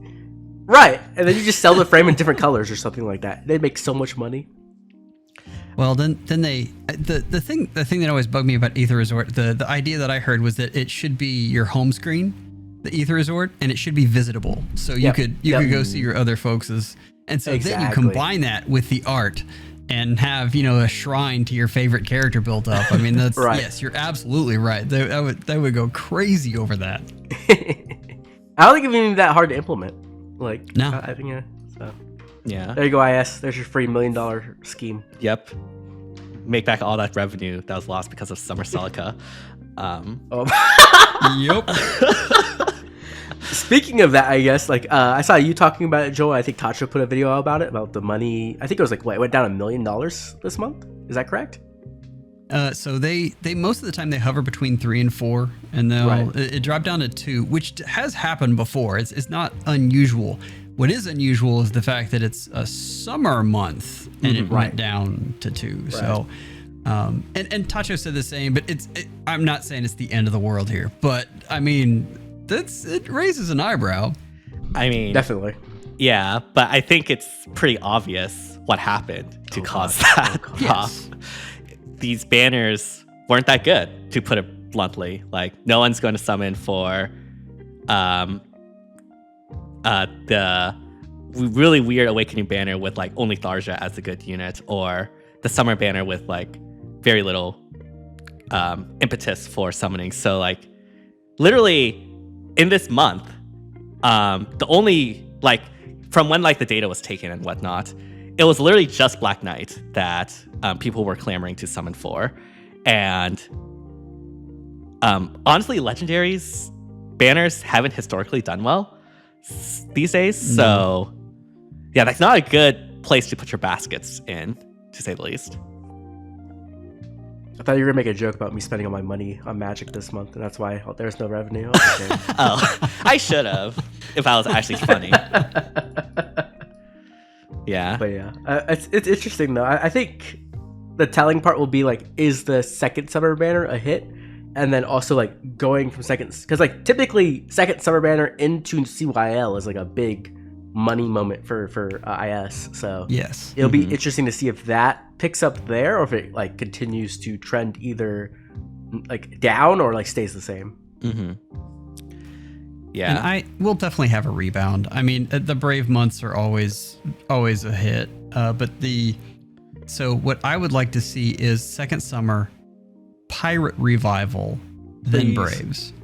right, and then you just sell the frame in different colors or something like that. They'd make so much money. Well, then they the thing that always bugged me about Ether Resort, the idea that I heard was that it should be your home screen, the Ether Resort, and it should be visitable, so you could go see your other folks', and so then you combine that with the art and have a shrine to your favorite character built up. I mean, that's right. Yes, you're absolutely right. They would go crazy over that. I don't think it'd be that hard to implement. Like, no, I think so. Yeah. There you go, IS. There's your free $1 million scheme. Yep. Make back all that revenue that was lost because of Summer Celica. Yep. Speaking of that, I guess, like, I saw you talking about it, Joel. I think Tacho put a video about it, about the money. I think it was like, what, it went down $1 million this month? Is that correct? So they most of the time they hover between 3 and 4, and it dropped down to 2, which has happened before. It's not unusual. What is unusual is the fact that it's a summer month and it went down to 2. Right. So, and Tacho said the same, but I'm not saying it's the end of the world here, but I mean, it raises an eyebrow. I mean, definitely. Yeah, but I think it's pretty obvious what happened to cause that. Yes. These banners weren't that good, to put it bluntly. Like, no one's going to summon for the really weird Awakening banner with like only Tharja as a good unit, or the Summer banner with like very little impetus for summoning. So like literally in this month, the only like from when like the data was taken and whatnot, it was literally just Black Knight that people were clamoring to summon for. And honestly, Legendaries banners haven't historically done well these days. So yeah, that's not a good place to put your baskets in, to say the least. I thought you were gonna make a joke about me spending all my money on Magic this month, and that's why there's no revenue. I should have, if I was actually funny. Yeah. But yeah, it's interesting though. I think the telling part will be like, is the second Summer banner a hit? And then also like going from second, because like typically second Summer banner into CYL is like a big money moment for IS. So yes, it'll be interesting to see if that picks up there, or if it like continues to trend either like down or like stays the same. Yeah, and I will definitely have a rebound. I mean, the Brave months are always a hit, so what I would like to see is second Summer, Pirate Revival, then Braves.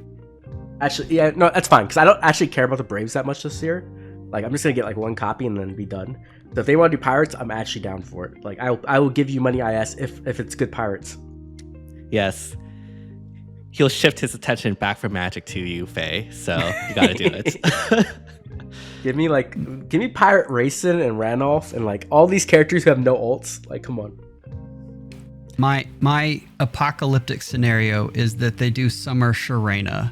Actually, yeah, no, that's fine, because I don't actually care about the Braves that much this year. Like, I'm just gonna get like one copy and then be done. So if they want to do Pirates, I'm actually down for it. Like, I will give you money IS if it's good Pirates. Yes. He'll shift his attention back from Magic to you, Faye. So you gotta do it. Give me Pirate Racing and Ranulph and like all these characters who have no ults. Like, come on. My apocalyptic scenario is that they do Summer Sharena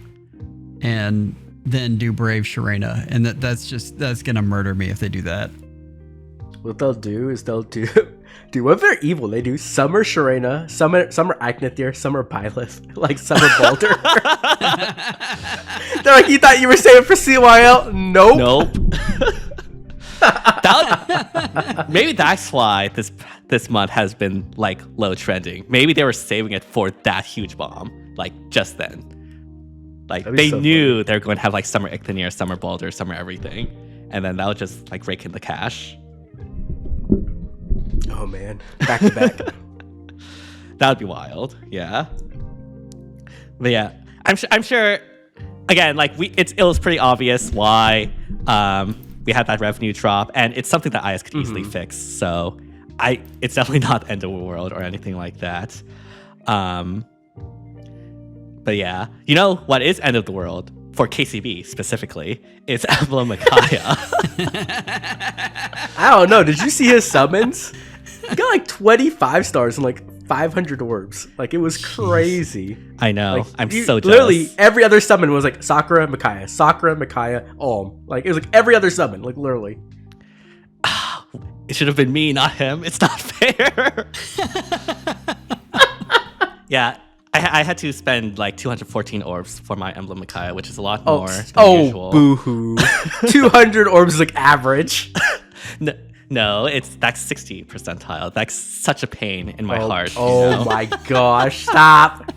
and then do Brave Sharena, and that's gonna murder me if they do that. What they'll do is they'll do what if they're evil? They do Summer Sharena, Summer Agnathir, Summer Byleth, like Summer Baldur. They're like, you thought you were saving for CYL? Nope. Maybe that's why this month has been like low trending. Maybe they were saving it for that huge bomb, like just then. Like they knew they were going to have like Summer Icthonier, Summer Baldur, Summer everything, and then that would just like rake in the cash. Oh man, back to back. That would be wild. Yeah. But yeah, I'm sure. Again, like it was pretty obvious why we had that revenue drop, and it's something that IS could easily fix. So it's definitely not end of the world or anything like that. But yeah, you know what is end of the world for KCB specifically? It's Emblem Micaiah. I don't know. Did you see his summons? He got like 25 stars and like 500 orbs. Like it was crazy. I know. Like, I'm so jealous. Literally every other summon was like Sakura, Micaiah, Olm. Like it was like every other summon. Like literally. It should have been me, not him. It's not fair. Yeah. I had to spend like 214 orbs for my Emblem Micaiah, which is a lot more than usual. Boo-hoo. 200 orbs is like average. No, that's 60 percentile. That's such a pain in my heart. Oh my gosh, stop.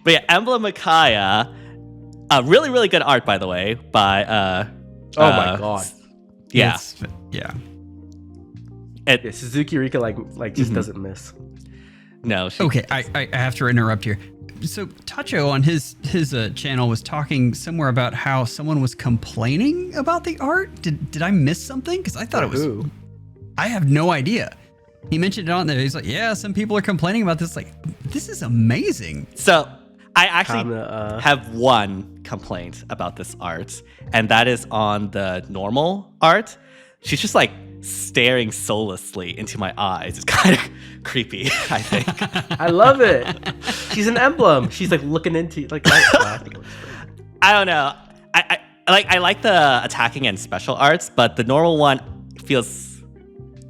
But yeah, Emblem Micaiah, really, really good art, by the way, by oh my god. Yeah. Yeah. Suzuki Rika like just doesn't miss. No. Okay, I have to interrupt here. So Tacho on his channel was talking somewhere about how someone was complaining about the art. Did I miss something? Because I thought it was. Who? I have no idea. He mentioned it on there. He's like, yeah, some people are complaining about this. Like, this is amazing. So I actually have one complaint about this art, and that is on the normal art. She's just like staring soullessly into my eyes. It's kind of creepy, I think. I love it. She's an emblem. She's like looking into like that. I don't know. I like the attacking and special arts, but the normal one feels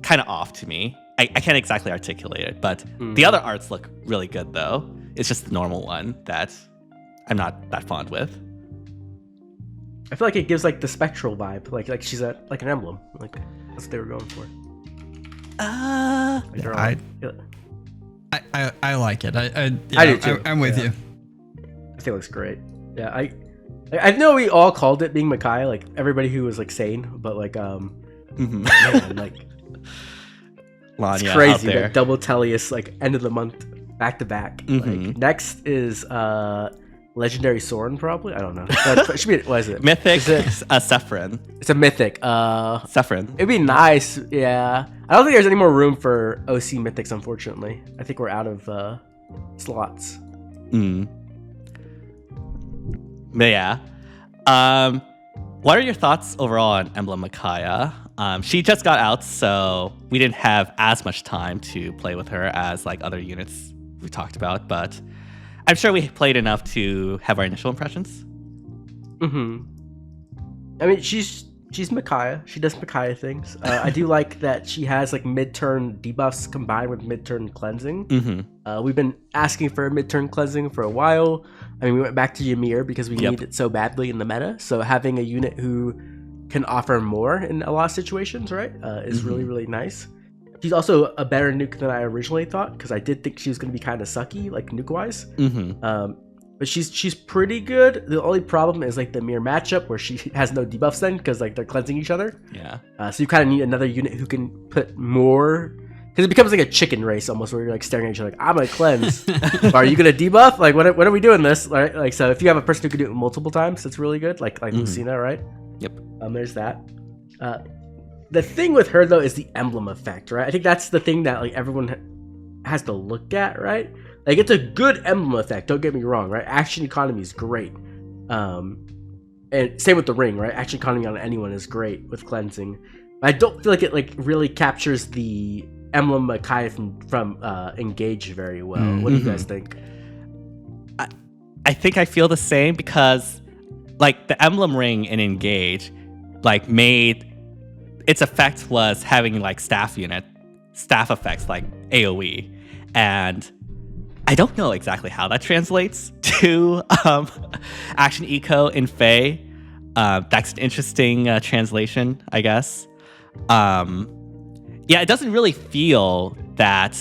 kind of off to me. I can't exactly articulate it, but the other arts look really good though. It's just the normal one that I'm not that fond with. I feel like it gives like the spectral vibe, like she's like an emblem. Like that's what they were going for. I like it. I do too. I'm with you. I think it looks great. Yeah, I know we all called it being Micaiah, like everybody who was like sane, but like man, like Lanya it's crazy. out there. Like double TELLIUS, like end of the month, back to back. Like next is Legendary Soren, probably. I don't know. It should be, what is it? Mythic, Sephirin. It's a mythic. Sephirin. It'd be nice, yeah. I don't think there's any more room for OC mythics, unfortunately. I think we're out of slots. But yeah. What are your thoughts overall on Emblem Micaiah? She just got out, so we didn't have as much time to play with her as like other units we talked about, but I'm sure we played enough to have our initial impressions. I mean, she's Micaiah. She does Micaiah things. I do like that she has like mid-turn debuffs combined with mid-turn cleansing. We've been asking for mid-turn cleansing for a while. I mean, we went back to Ymir because we need it so badly in the meta. So having a unit who can offer more in a lot of situations, right, is really, really nice. She's also a better nuke than I originally thought, because I did think she was going to be kind of sucky, like nuke-wise. But she's pretty good. The only problem is like the mirror matchup where she has no debuffs then, because like they're cleansing each other. Yeah. So you kind of need another unit who can put more, because it becomes like a chicken race almost, where you're like staring at each other like, I'm gonna cleanse. Are you gonna debuff? Like when are we doing this? Right? Like, so if you have a person who can do it multiple times, that's really good. Like Lucina, right? Yep. There's that. The thing with her though is the emblem effect, right? I think that's the thing that like everyone has to look at, right? Like it's a good emblem effect, don't get me wrong, right? Action economy is great. And same with the ring, right? Action economy on anyone is great with cleansing. I don't feel like it like really captures the Emblem Micaiah from Engage very well. What do you guys think? I think I feel the same, because like the emblem ring in Engage like made its effect was having like staff effects like AoE, and I don't know exactly how that translates to action eco in Fae. That's an interesting translation, I guess. Yeah, it doesn't really feel that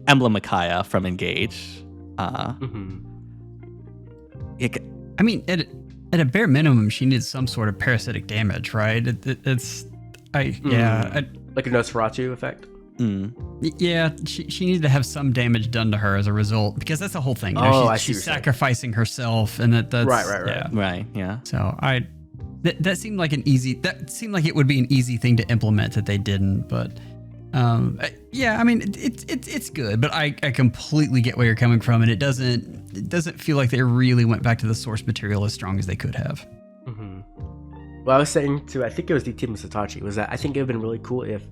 Emblem Micaiah from Engage. I mean, at a bare minimum, she needs some sort of parasitic damage, right? Like a Nosferatu effect. Yeah, she needed to have some damage done to her as a result, because that's the whole thing. She's sacrificing herself, and that's right. Yeah. So that seemed like it would be an easy thing to implement that they didn't, but I mean it's good, but I completely get where you're coming from, and it doesn't feel like they really went back to the source material as strong as they could have. Well, I was saying to, I think it was DT Masatachi, was that I think it would have been really cool if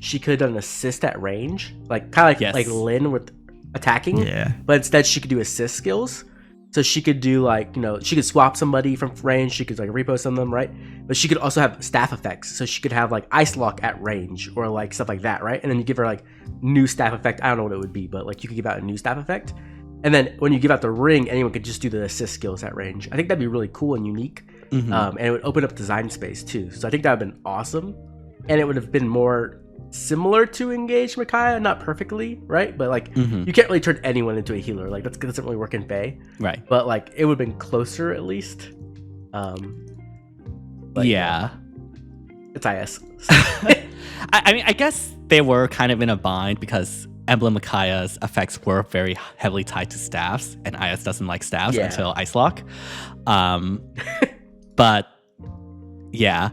she could have done an assist at range, like kind of like Lynn with attacking, but instead she could do assist skills. So she could do like, she could swap somebody from range, she could like repost on them, right? But she could also have staff effects. So she could have like Ice Lock at range or like stuff like that, right? And then you give her like new staff effect. I don't know what it would be, but like you could give out a new staff effect. And then when you give out the ring, anyone could just do the assist skills at range. I think that'd be really cool and unique. And it would open up design space too. So I think that would have been awesome. And it would have been more similar to Engage Micaiah, not perfectly, right? But like you can't really turn anyone into a healer. Like that doesn't really work in Fae. Right. But like it would have been closer at least. But yeah. It's IS. I mean, I guess they were kind of in a bind because Emblem Micaiah's effects were very heavily tied to staffs, and IS doesn't like staffs until Ice Lock. But yeah,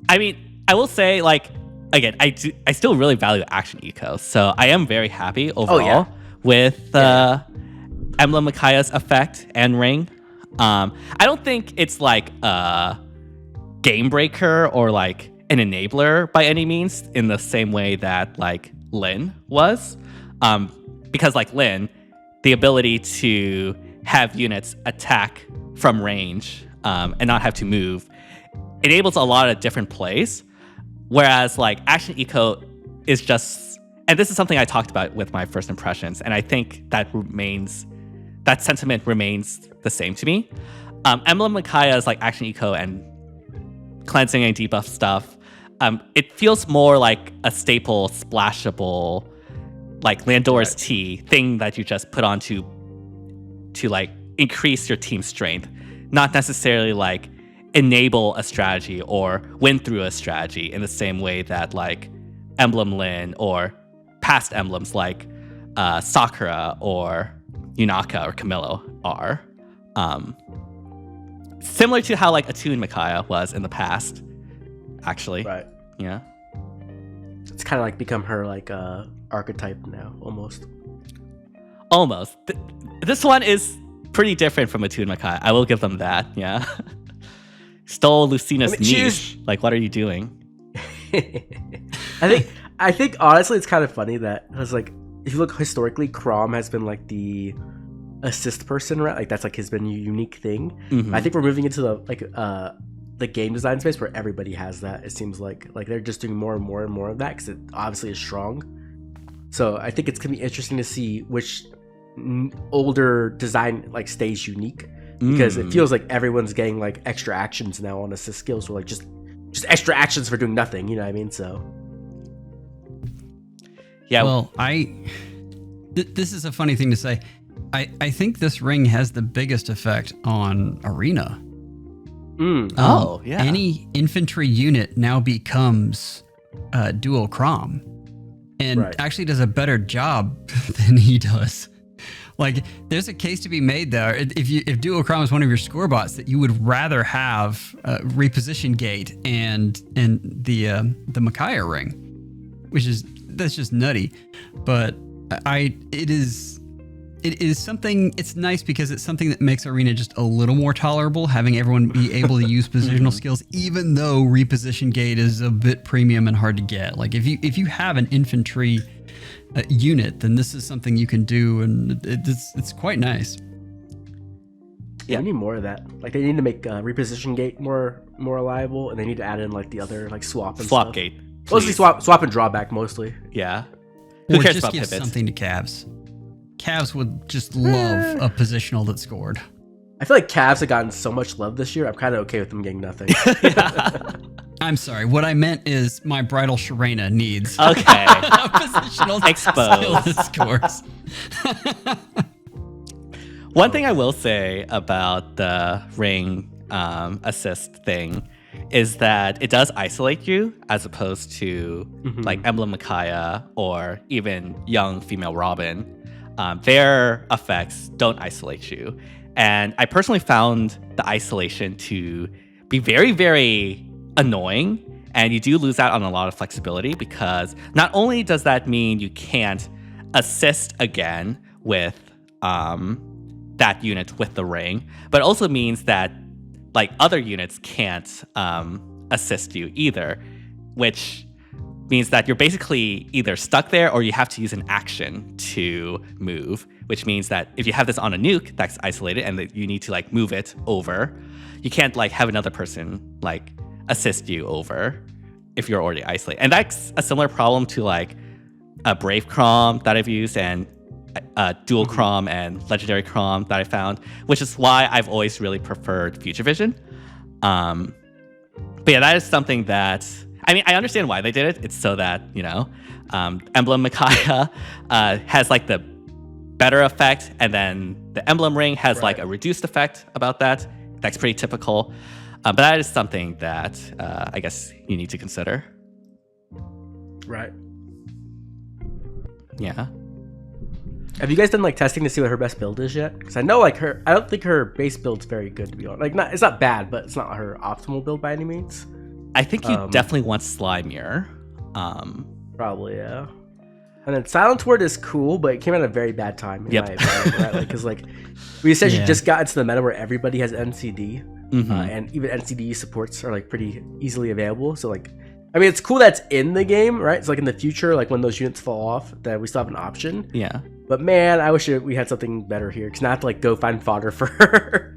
I mean, I will say, like, again, I still really value action eco, so I am very happy overall with Emblem Micaiah's effect and ring. I don't think it's like a game breaker or like an enabler by any means in the same way that like Lyn was, because like Lyn, the ability to have units attack from range and not have to move enables a lot of different plays, whereas like action eco is just, and this is something I talked about with my first impressions, and I think that sentiment remains the same to me. Emblem Micaiah's like action eco and cleansing and debuff stuff, it feels more like a staple splashable, like Landora's Tea thing that you just put on to like increase your team strength, not necessarily like enable a strategy or win through a strategy in the same way that like Emblem Lyn or past emblems like Sakura or Yunaka or Camillo are. Similar to how like Attune Micaiah was in the past, actually. Right. Yeah. It's kind of like become her like archetype now, almost. Almost. This one is pretty different from Attune Micaiah. I will give them that. Yeah. Stole Lucina's niche. Like, what are you doing? I think honestly, it's kind of funny that it's like, if you look historically, Crom has been like the assist person, right? Like that's like has been a unique thing. I think we're moving into the game design space where everybody has that. It seems like they're just doing more and more and more of that because it obviously is strong. So I think it's gonna be interesting to see which older design like stays unique, because it feels like everyone's getting like extra actions now on assist skills, or like just extra actions for doing nothing. You know what I mean? So yeah. Well, this is a funny thing to say. I think this ring has the biggest effect on Arena. Any infantry unit now becomes dual Crom, and actually does a better job than he does. Like, there's a case to be made there. If dual Crom is one of your score bots, that you would rather have reposition gate and the Micaiah ring, that's just nutty. But it is something. It's nice because it's something that makes Arena just a little more tolerable, having everyone be able to use positional skills, even though reposition gate is a bit premium and hard to get. Like if you have an infantry unit, then this is something you can do, and it's quite nice. Yeah, we need more of that. Like they need to make reposition gate more reliable, and they need to add in like the other like swap stuff. Gate. Mostly swap and drawback mostly. Yeah. Or just give something to Cavs. Cavs would just love a positional that scored. I feel like Cavs have gotten so much love this year. I'm kind of okay with them getting nothing. I'm sorry. What I meant is my bridal Sharena needs Okay. positional Exposed. skill scores. One thing I will say about the ring assist thing is that it does isolate you as opposed to like Emblem Micaiah or even young female Robin. Their effects don't isolate you. And I personally found the isolation to be very, very annoying. And you do lose out on a lot of flexibility because not only does that mean you can't assist again with that unit with the ring, but also means that like other units can't assist you either, which means that you're basically either stuck there or you have to use an action to move, which means that if you have this on a nuke that's isolated and that you need to like move it over, you can't like have another person like assist you over if you're already isolated. And that's a similar problem to like a Brave Crom that I've used and Dual Crom and Legendary Crom that I found, which is why I've always really preferred Future Vision. But yeah, that is something that, I mean, I understand why they did it. It's so that, you know, Emblem Micaiah has like the better effect, and then the Emblem Ring has like a reduced effect about that. That's pretty typical. But that is something that I guess you need to consider. Right. Yeah. Have you guys done like testing to see what her best build is yet? Because I know like I don't think her base build's very good, to be honest. Like, it's not bad, but it's not her optimal build by any means. I think you definitely want Slimier. Probably, yeah. And then Silent Word is cool, but it came at a very bad time in my opinion, right? Because like we essentially just got into the meta where everybody has NCD, and even NCD supports are like pretty easily available. So like, I mean, it's cool that's in the game, right? It's like in the future, like when those units fall off, that we still have an option. Yeah. But man, I wish we had something better here, because not have to like go find fodder for her.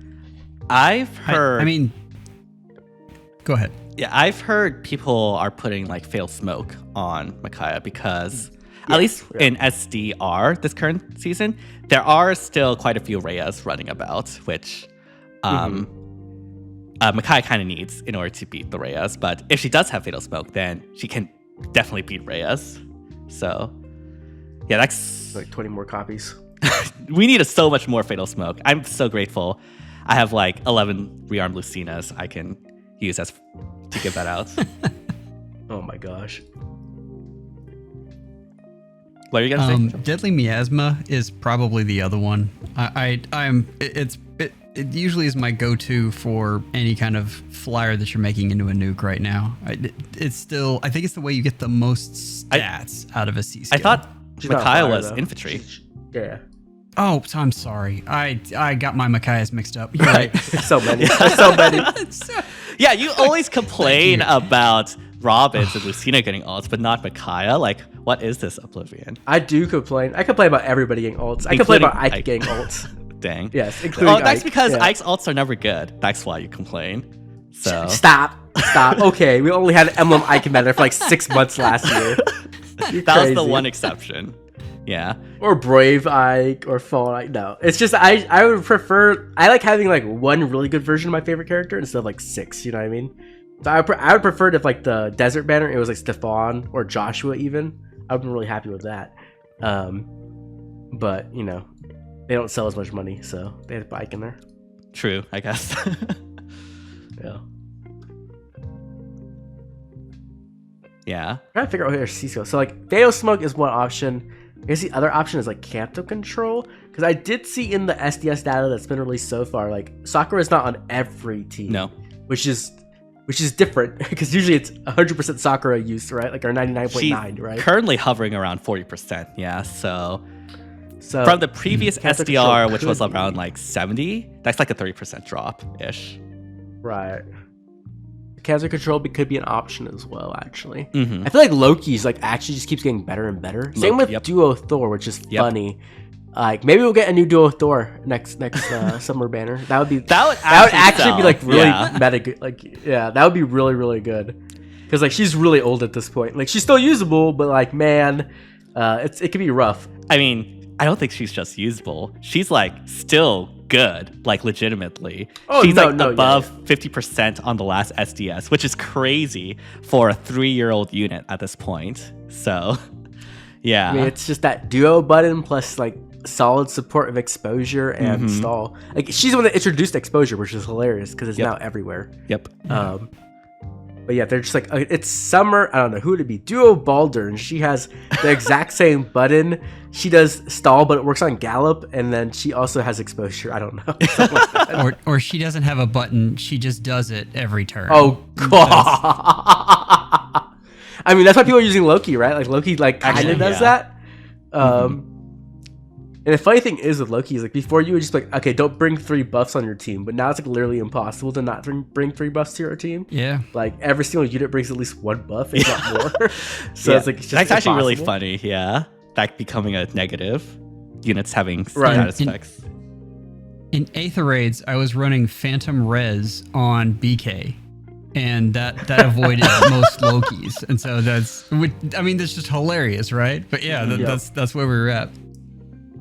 I've heard. I mean, go ahead. Yeah, I've heard people are putting like Fatal Smoke on Micaiah because, at least in SDR this current season, there are still quite a few Reyes running about, which Micaiah kind of needs in order to beat the Reyes. But if she does have Fatal Smoke, then she can definitely beat Reyes. So, yeah, that's like 20 more copies. We need so much more Fatal Smoke. I'm so grateful. I have like 11 rearmed Lucinas I can use as to give that out. Oh my gosh. What are you gonna say? Deadly Miasma is probably the other one. It usually is my go-to for any kind of flyer that you're making into a nuke right now. I think it's the way you get the most stats out of a C skill. I thought Micaiah was though. infantry. Yeah. Oh, I'm sorry. I got my Micaiahs mixed up. You're right. So many. There's so many. Yeah, you always complain about Robins and Lucina getting ults, but not Micaiah. Like, what is this, Oblivion? I do complain. I complain about everybody getting ults. I complain about Ike getting ults. Dang. Yes, including Ike. That's because Yeah. Ike's ults are never good. That's why you complain. So Stop. Okay, we only had Emblem Ike meta for like 6 months last year. that was the one exception. Yeah. Or Brave Ike or Fall Ike. No, it's just I would prefer. I like having like one really good version of my favorite character instead of like 6. You know what I mean? So I would prefer it if like the Desert Banner it was like Stefan or Joshua even. I would be really happy with that. But you know, they don't sell as much money, so they had to put Ike in there. True, I guess. Yeah. Yeah. I'm trying to figure out where C goes. So like Fatal Smoke is one option. I guess the other option is like Canto Control, because I did see in the SDS data that's been released so far, like Sakura is not on every team. No. Which is different, because usually it's 100% Sakura use, right? Like our 99.9, right? Currently hovering around 40%. Yeah. So from the previous Canto SDR, Control which was could around be. like 70, that's like a 30% drop ish. Right. Cancer Control could be an option as well, actually. Mm-hmm. I feel like Loki's like actually just keeps getting better and better. Same with Yep. Duo Thor, which is funny. Like maybe we'll get a new Duo Thor next summer banner. That would actually be like really meta good. Like yeah, that would be really really good. Because like she's really old at this point. Like she's still usable, but like man, it could be rough. I mean, I don't think she's just usable. She's like still good, like legitimately. Oh, She's no, like no, above 50% on the last SDS, which is crazy for a 3-year-old unit at this point. So, yeah. I mean, it's just that duo button plus like solid support of exposure and stall. Like she's the one that introduced exposure, which is hilarious because it's now everywhere. Yep. But yeah, they're just like it's Summer. I don't know who would it be. Duo Balder, and she has the exact same button. She does stall, but it works on Gallop, and then she also has exposure. I don't know. or she doesn't have a button. She just does it every turn. Oh god. I mean, that's why people are using Loki, right? Like Loki, like kind of does that. And the funny thing is with Loki is like before you would just be like, okay, don't bring 3 buffs on your team, but now it's like literally impossible to not bring 3 buffs to your team. Yeah, like every single unit brings at least 1 buff, if not more. So it's like it's just that's actually really impossible. funny. Yeah, that becoming a negative. Units having status effects. In Aether Raids, I was running Phantom Res on BK, and that avoided most Lokis, and so that's just hilarious, right? But yeah, that's where we were at.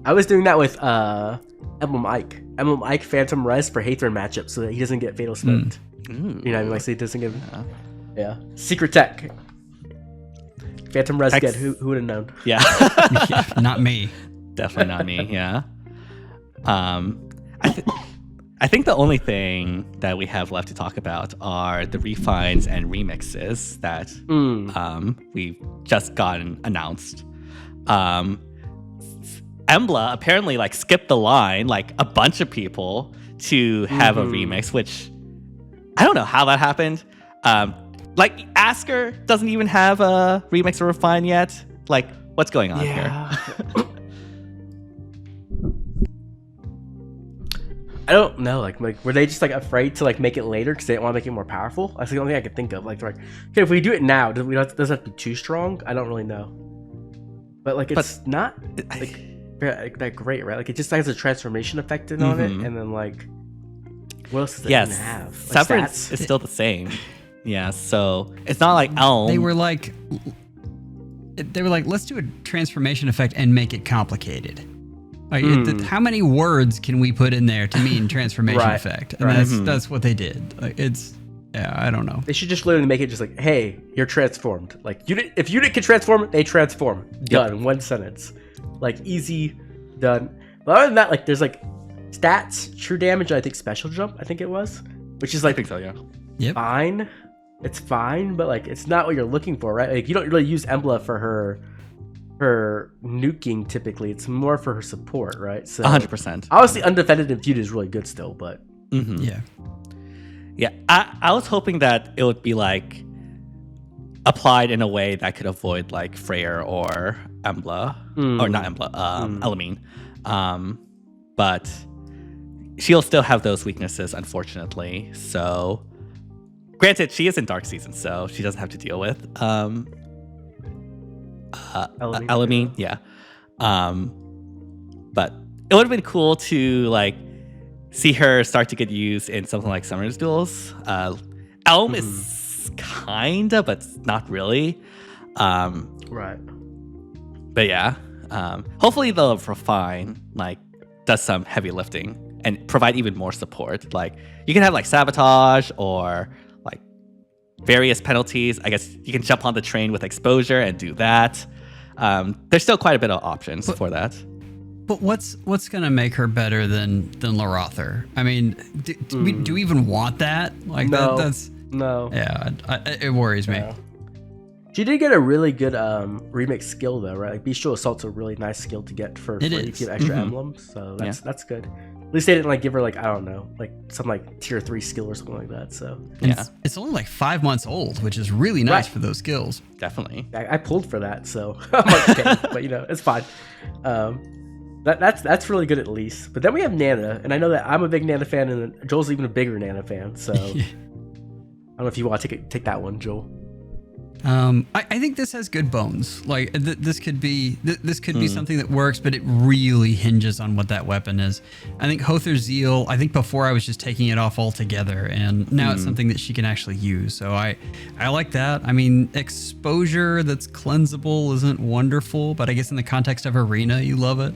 I was doing that with Emblem Ike. Emblem Ike Phantom Res for Hathran matchup so that he doesn't get Fatal Smoked. You know what I mean? Like, so he doesn't give... Yeah. Secret tech. Phantom Res get who would have known? Yeah. Not me. Definitely not me, yeah. I think the only thing that we have left to talk about are the refines and remixes that we've just gotten announced. Embla apparently like skipped the line, like a bunch of people to have a remix, which I don't know how that happened. Like Asker doesn't even have a remix or refine yet. Like, what's going on here? I don't know. Like, were they just like afraid to like make it later because they didn't want to make it more powerful? That's the only thing I could think of. Like, they're like, okay, if we do it now, does it have to be too strong? I don't really know. But like, it's not like that great, right? Like, it just has a transformation effect on it, and then like, what else does it even have? Like, Severance is still the same. Yeah, so it's not like Elm. They were like, let's do a transformation effect and make it complicated. Like, how many words can we put in there to mean transformation effect? And that's what they did. Like, I don't know. They should just literally make it just like, hey, you're transformed. Like, if unit can transform, they transform. Done. One sentence. Like, easy, done. But other than that, like, there's like stats, true damage, and I think special jump, I think it was, which is like, I think so, yeah. Yep. Fine. It's fine, but like, it's not what you're looking for, right? Like, you don't really use Embla for her nuking typically. It's more for her support, right? So 100%. Obviously, undefended and feud is really good still, but yeah. I was hoping that it would be like applied in a way that could avoid like Freyr or Embla, or not Embla, Elamine. But she'll still have those weaknesses, unfortunately. So, granted, she is in Dark Season, so she doesn't have to deal with Elamine, yeah. But it would have been cool to like see her start to get used in something like Summer's Duels. Elm is kinda, but not really. right. But yeah, hopefully they'll refine, like, does some heavy lifting and provide even more support. Like, you can have like sabotage or like various penalties. I guess you can jump on the train with exposure and do that. There's still quite a bit of options for that. But what's gonna make her better than Larother? I mean, do we even want that? Like, no, that's no. Yeah, it worries me. She did get a really good remix skill though, right? Like, Bestial Assault's a really nice skill to get for free if you have extra emblems, so that's good. At least they didn't like give her like, I don't know, like some like tier 3 skill or something like that. So it's only like 5 months old, which is really nice for those skills. Definitely. I pulled for that, so I'm like, okay, but you know, it's fine. That's really good at least. But then we have Nana, and I know that I'm a big Nana fan, and Joel's even a bigger Nana fan. So I don't know if you want to take that one, Joel. I think this has good bones. Like this could be something that works, but it really hinges on what that weapon is. I think Hother's Zeal. I think before I was just taking it off altogether, and now it's something that she can actually use. So I like that. I mean, exposure that's cleansable isn't wonderful, but I guess in the context of arena, you love it.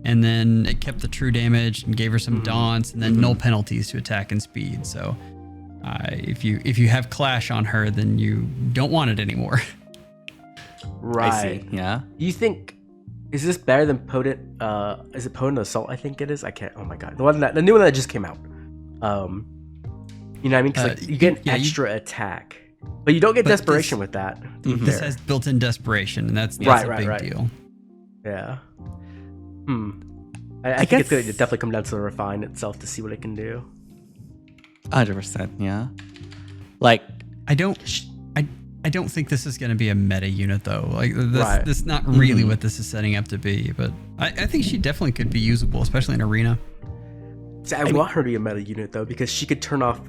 and then it kept the true damage and gave her some daunts, and then null penalties to attack and speed. So if you have Clash on her, then you don't want it anymore. Right. I see. Yeah. You think, is this better than Potent? Is it Potent Assault? I think it is. I can't. Oh my god, the new one that just came out. You know what I mean? Because you get an extra attack, but you don't get Desperation with that. This has built-in Desperation, and that's a big deal. Yeah. I think it's going to definitely come down to the Refine itself to see what it can do. 100%. Yeah. Like, I don't think this is going to be a meta unit though. Like this is not really what this is setting up to be. But I think she definitely could be usable, especially in arena. See, I want her to be a meta unit though, because she could turn off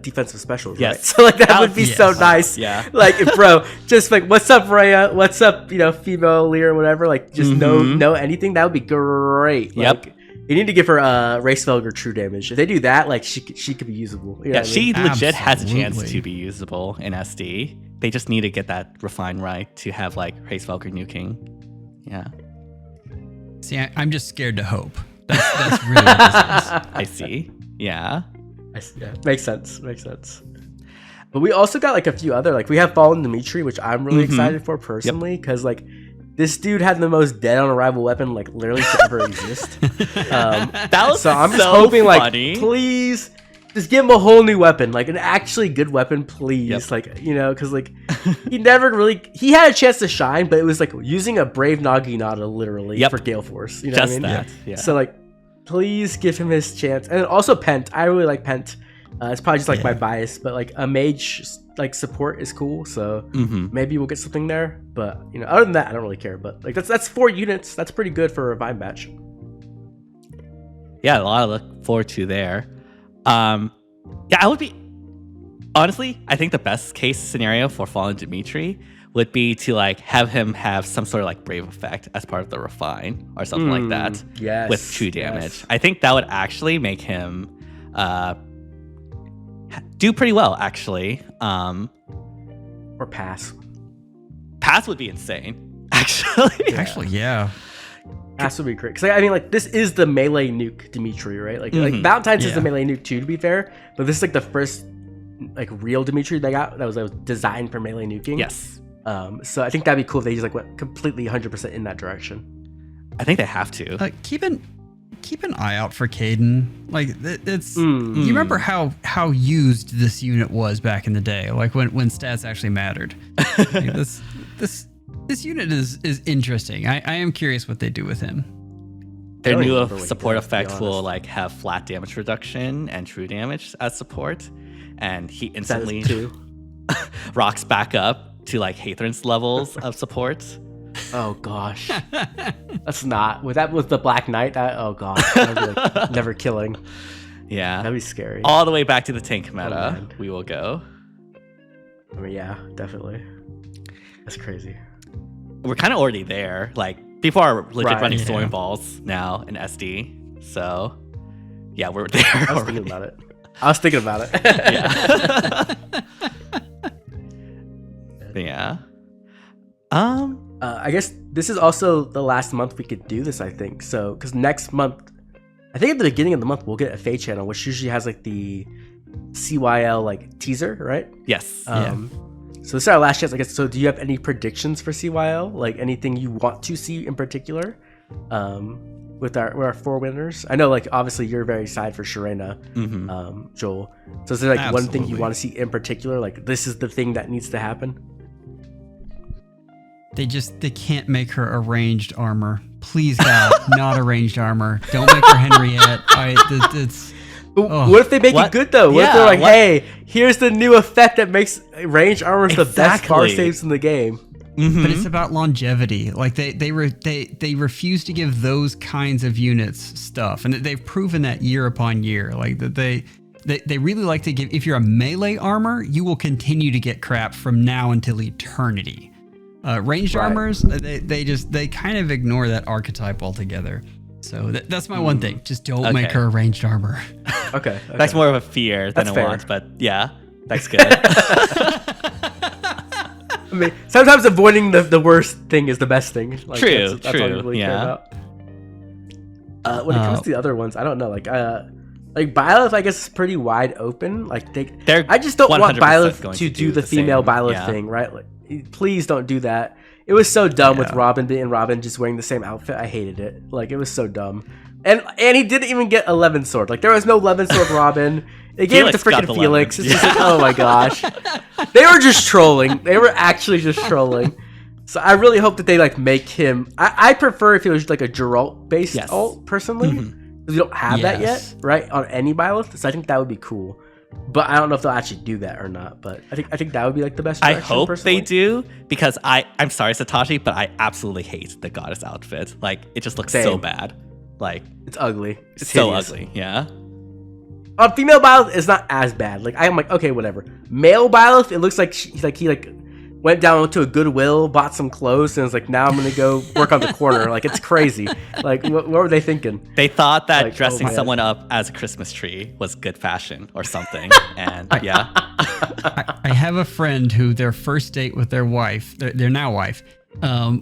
defensive specials. Yes. Right? So like that would be so nice. Yeah. Like bro, just like what's up Rhea? What's up? You know, female Lear or whatever. Like just know anything. That would be great. Yep. Like, you need to give her Race Velger true damage. If they do that, like she could be usable. You know what I she mean? legit has a chance Absolutely. to be usable in SD. They just need to get that Refine right to have like Race Velker nuking. Yeah. See, I'm just scared to hope. That's really what this is. I see. Yeah. Yeah, makes sense. But we also got like a few other, like we have Fallen Dimitri, which I'm really excited for personally, because like this dude had the most dead on arrival weapon like literally to ever exist. That was so I'm just so hoping funny. like please just give him a whole new weapon, like an actually good weapon, please. Yep. Like, you know, because like he had a chance to shine, but it was like using a Brave Naginata literally for Gale Force. You know Just what I mean? that. Yeah. So like, please give him his chance. And also Pent. I really like Pent. It's probably just like my bias, but like a mage like support is cool. So maybe we'll get something there. But you know, other than that, I don't really care. But like that's 4 units. That's pretty good for a Revive match. Yeah, a lot to look forward to there. Yeah, I would be honestly, I think the best case scenario for Fallen Dimitri would be to like have him have some sort of like brave effect as part of the Refine or something like that. Yes. With true damage. Yes. I think that would actually make him do pretty well actually. Or pass. Pass would be insane, actually. Actually, yeah. Pass would be great. Because I mean, like this is the melee nuke Dimitri, right? Like Valentine's is the melee nuke too, to be fair. But this is like the first like real Dimitri they got that was designed for melee nuking. Yes. So I think that'd be cool if they just like went completely 100% in that direction. I think they have to. Keep an eye out for Caden. Like it's you remember how used this unit was back in the day, like when stats actually mattered. Like, this unit is interesting. I am curious what they do with him. Their new remember what support he did, to be effect will honest. like have flat damage reduction and true damage as support, and he That instantly is too. rocks back up to like Hathorn's levels of support. Oh gosh, that's not with the Black Knight. That gosh, that'd be like never killing. Yeah, That'd be scary. all the way back to the tank meta. man. We will go. I mean, yeah, definitely. That's crazy. We're kind of already there. Like people are legit Right, running yeah. Storm Balls now in SD. So yeah, we're there. I was already. thinking about it. I was thinking about it. Yeah. Yeah. I guess this is also the last month we could do this, I think. So, because next month, I think at the beginning of the month, we'll get a FEH channel, which usually has like the CYL like teaser, right? Yes. So this is our last chance, I guess. So do you have any predictions for CYL? Like anything you want to see in particular? With our 4 winners? I know like obviously you're very excited for Sharena, Joel. So is there like one thing you Absolutely. want to see in particular? Like this is the thing that needs to happen? They can't make her a ranged armor. Please God, not a ranged armor. Don't make her Henriette. What if they make it good though? What if they're like, hey, here's the new effect that makes range armors the best bar saves in the game? But it's about longevity. Like they refuse to give those kinds of units stuff, and they've proven that year upon year. Like that they really like to give. If you're a melee armor, you will continue to get crap from now until eternity. Ranged armors, they kind of ignore that archetype altogether. So that's my one thing. Just don't make her a ranged armor. Okay. That's more of a fear than That's a fair. want, but yeah, that's good. I mean, sometimes avoiding the worst thing is the best thing. Like, True, that's all you true, really care yeah. about. When it comes to the other ones, I don't know. Like Byleth, I guess, is pretty wide open. Like I just don't want Byleth to do the female Byleth thing, right? Like, please don't do that. It was so dumb with Robin being Robin just wearing the same outfit. I hated it. Like, it was so dumb. And he didn't even get a Levin sword. Like, there was no Levin sword Robin. They gave it to freaking Felix. It's just like, oh my gosh. They were just trolling. They were actually just trolling. So I really hope that they like make him. I prefer if it was like a Geralt based ult personally. Because we don't have that yet, right? On any Byleth. So I think that would be cool. But I don't know if they'll actually do that or not. But I think that would be like the best direction, I hope personally. they do, because I'm sorry, Satoshi, but I absolutely hate the goddess outfit. Like, it just looks so bad. Like, it's ugly. It's so hideous. ugly. Yeah. Female Byleth is not as bad. Like, I'm like, okay, whatever. Male Byleth, it looks like he went down to a Goodwill, bought some clothes, and was like, now I'm gonna go work on the corner. Like, it's crazy. Like, what were they thinking? They thought that like, dressing someone up as a Christmas tree was good fashion or something. And yeah. I have a friend who their first date with their wife, their now wife,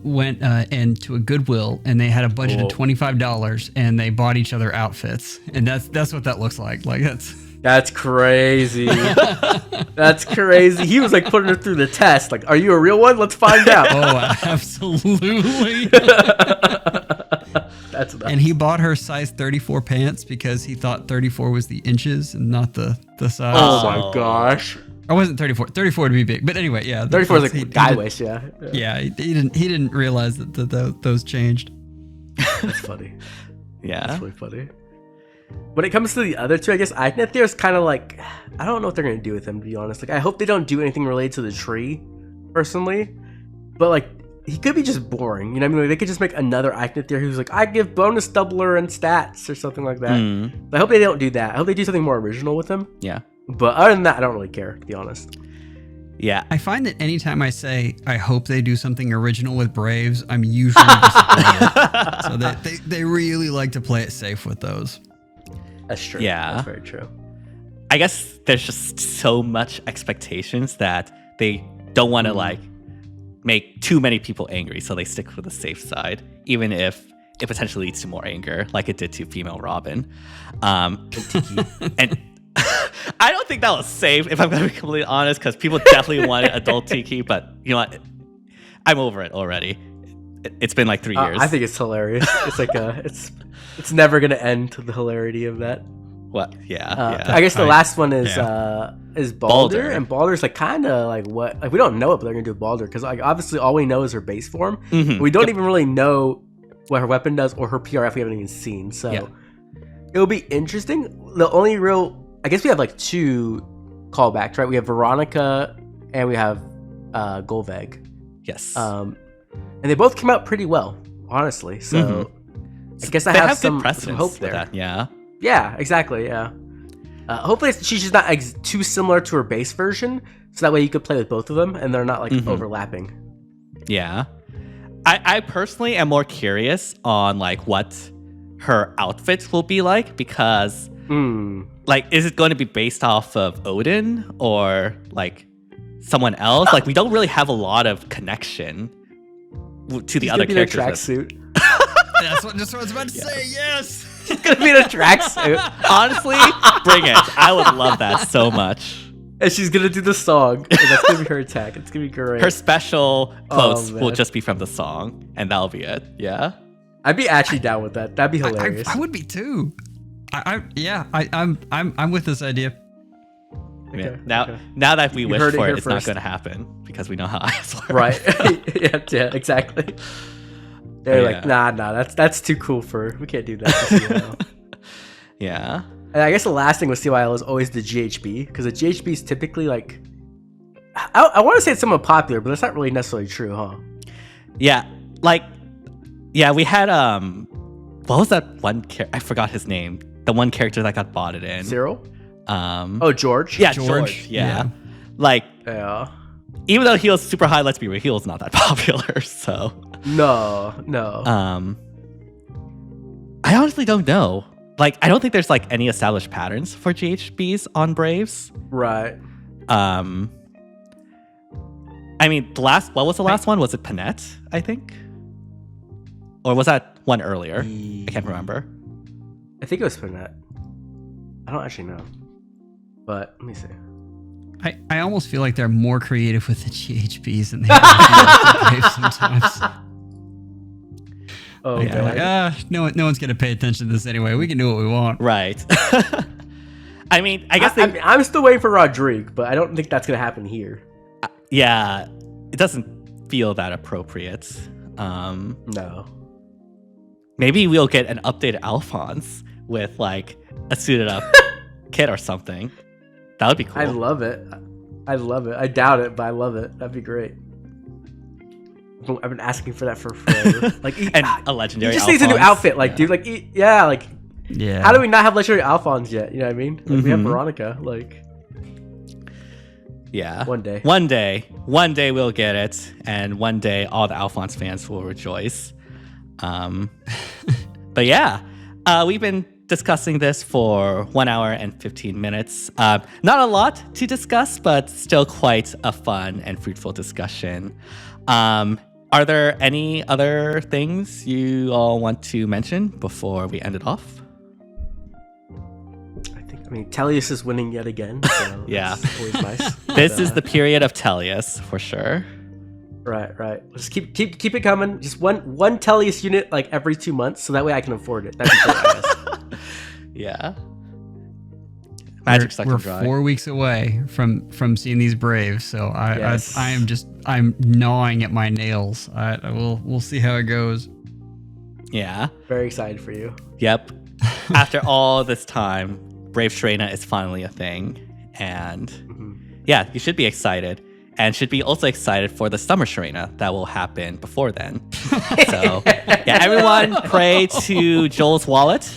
went into a Goodwill, and they had a budget of $25, and they bought each other outfits, and that's what that looks like. Like, that's crazy. That's crazy. He was like putting her through the test. Like, are you a real one? Let's find out. Oh, absolutely. That's nuts. And he bought her size 34 pants because he thought 34 was the inches and not the size. Oh my gosh. I wasn't 34. 34 to be big, but anyway, yeah. 34 is like guy waist, yeah. Yeah, he didn't realize that those changed. That's funny. Yeah, that's really funny. When it comes to the other two, I guess Ignathyr is kind of like, I don't know what they're gonna do with him, to be honest. Like, I hope they don't do anything related to the tree, personally. But like, he could be just boring. You know what I mean? Like, they could just make another Ignathyr who's like, I give bonus doubler and stats or something like that. I hope they don't do that. I hope they do something more original with him. Yeah. But other than that, I don't really care, to be honest. Yeah. I find that anytime I say, I hope they do something original with Braves, I'm usually disappointed. So they really like to play it safe with those. That's true. Yeah. That's very true. I guess there's just so much expectations that they don't want to like make too many people angry, so they stick with the safe side, even if it potentially leads to more anger, like it did to female Robin. And I don't think that was safe, if I'm going to be completely honest, because people definitely wanted adult Tiki, but you know what? I'm over it already. It's been like 3 years. I think it's hilarious. It's like it's never going to end to the hilarity of that. What? Yeah. I guess the last one is Baldur, and Baldur's like kind of like what, like we don't know what they're gonna do with Baldur, because like obviously all we know is her base form. We don't even really know what her weapon does or her PRF. We haven't even seen, so it'll be interesting. The only real, I guess we have like two callbacks, right? We have Veronica and we have Golveg. Yes. And they both came out pretty well, honestly. So I guess I have some hope there. That, yeah. Yeah, exactly. Yeah. Hopefully she's just not too similar to her base version, so that way you could play with both of them and they're not like overlapping. Yeah. I personally am more curious on like what her outfit will be like, because like, is it going to be based off of Odin or like someone else? Like, we don't really have a lot of connection to the other characters. Tracksuit. That's what I was about to say. Yes. She's gonna be in a tracksuit. Honestly, bring it. I would love that so much. And she's gonna do the song. And that's gonna be her attack. It's gonna be great. Her special clothes will just be from the song, and that'll be it. Yeah. I'd be actually down with that. That'd be hilarious. I would be too. I'm with this idea. Okay, now that we wish for it, it's not going to happen because we know how eyes work. Right. yeah, exactly. They're like, nah, that's too cool for, we can't do that to CYL. Yeah. And I guess the last thing with CYL is always the GHB, because the GHB is typically like, I want to say it's somewhat popular, but that's not really necessarily true, huh? Yeah, like, we had what was that one I forgot his name. The one character that got botted in. Cyril? George? Yeah, George. Yeah. Like, even though he was super high, let's be real, he was not that popular, so. No. I honestly don't know. Like, I don't think there's like any established patterns for GHBs on Braves. Right. I mean, what was the last one? Was it Panette, I think? Or was that one earlier? I can't remember. I think it was Spinnet. I don't actually know. But let me see. I almost feel like they're more creative with the GHBs than they are with the Brave sometimes. Oh, yeah, like, no one's gonna pay attention to this anyway. We can do what we want. Right. I mean, I guess I'm still waiting for Rodrigue, but I don't think that's gonna happen here. Yeah, it doesn't feel that appropriate. No. Maybe we'll get an updated Alphonse with like a suited up kit or something. That would be cool. I love it. I doubt it, but I love it. That'd be great. I've been asking for that for forever. Like, and a legendary. He just needs a new outfit, like, dude. Like, yeah. How do we not have legendary Alphonse yet? You know what I mean? Like, we have Veronica. Like, yeah. One day we'll get it, and one day all the Alphonse fans will rejoice. But yeah, we've been discussing this for 1 hour and 15 minutes. Not a lot to discuss, but still quite a fun and fruitful discussion. Are there any other things you all want to mention before we end it off? I mean, TELLIUS is winning yet again. So yeah. that's always nice. This is the period of TELLIUS for sure. Right. Just keep it coming. Just one TELLIUS unit like every 2 months, so that way I can afford it. That'd be great, I guess. Yeah. Magic sucking we're dry. 4 weeks away from seeing these Braves, so I'm gnawing at my nails. We'll see how it goes. Yeah. Very excited for you. Yep. After all this time, Brave Shrena is finally a thing, and yeah, you should be excited. And should be also excited for the Summer Shrena that will happen before then. So, yeah, everyone pray to Joel's wallet.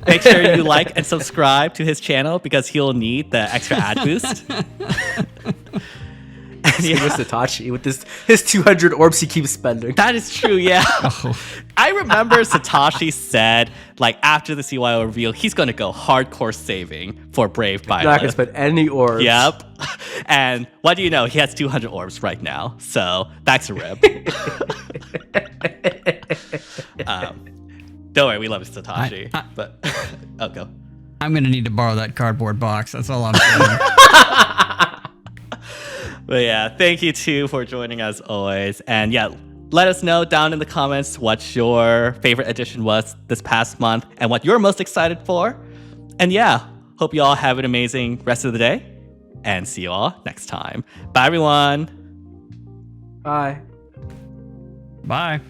Make sure you like and subscribe to his channel because he'll need the extra ad boost. Same with Satoshi with his 200 orbs he keeps spending. That is true, yeah. I remember Satoshi said, like, after the CYL reveal, he's going to go hardcore saving for Brave Byleth. Not going to spend any orbs. Yep. And what do you know? He has 200 orbs right now. So, that's a rip. Don't worry, we love Satoshi. But, go. I'm going to need to borrow that cardboard box. That's all I'm saying. But yeah, thank you too for joining as always. And yeah, let us know down in the comments what your favorite edition was this past month and what you're most excited for. And yeah, hope you all have an amazing rest of the day and see you all next time. Bye everyone. Bye. Bye.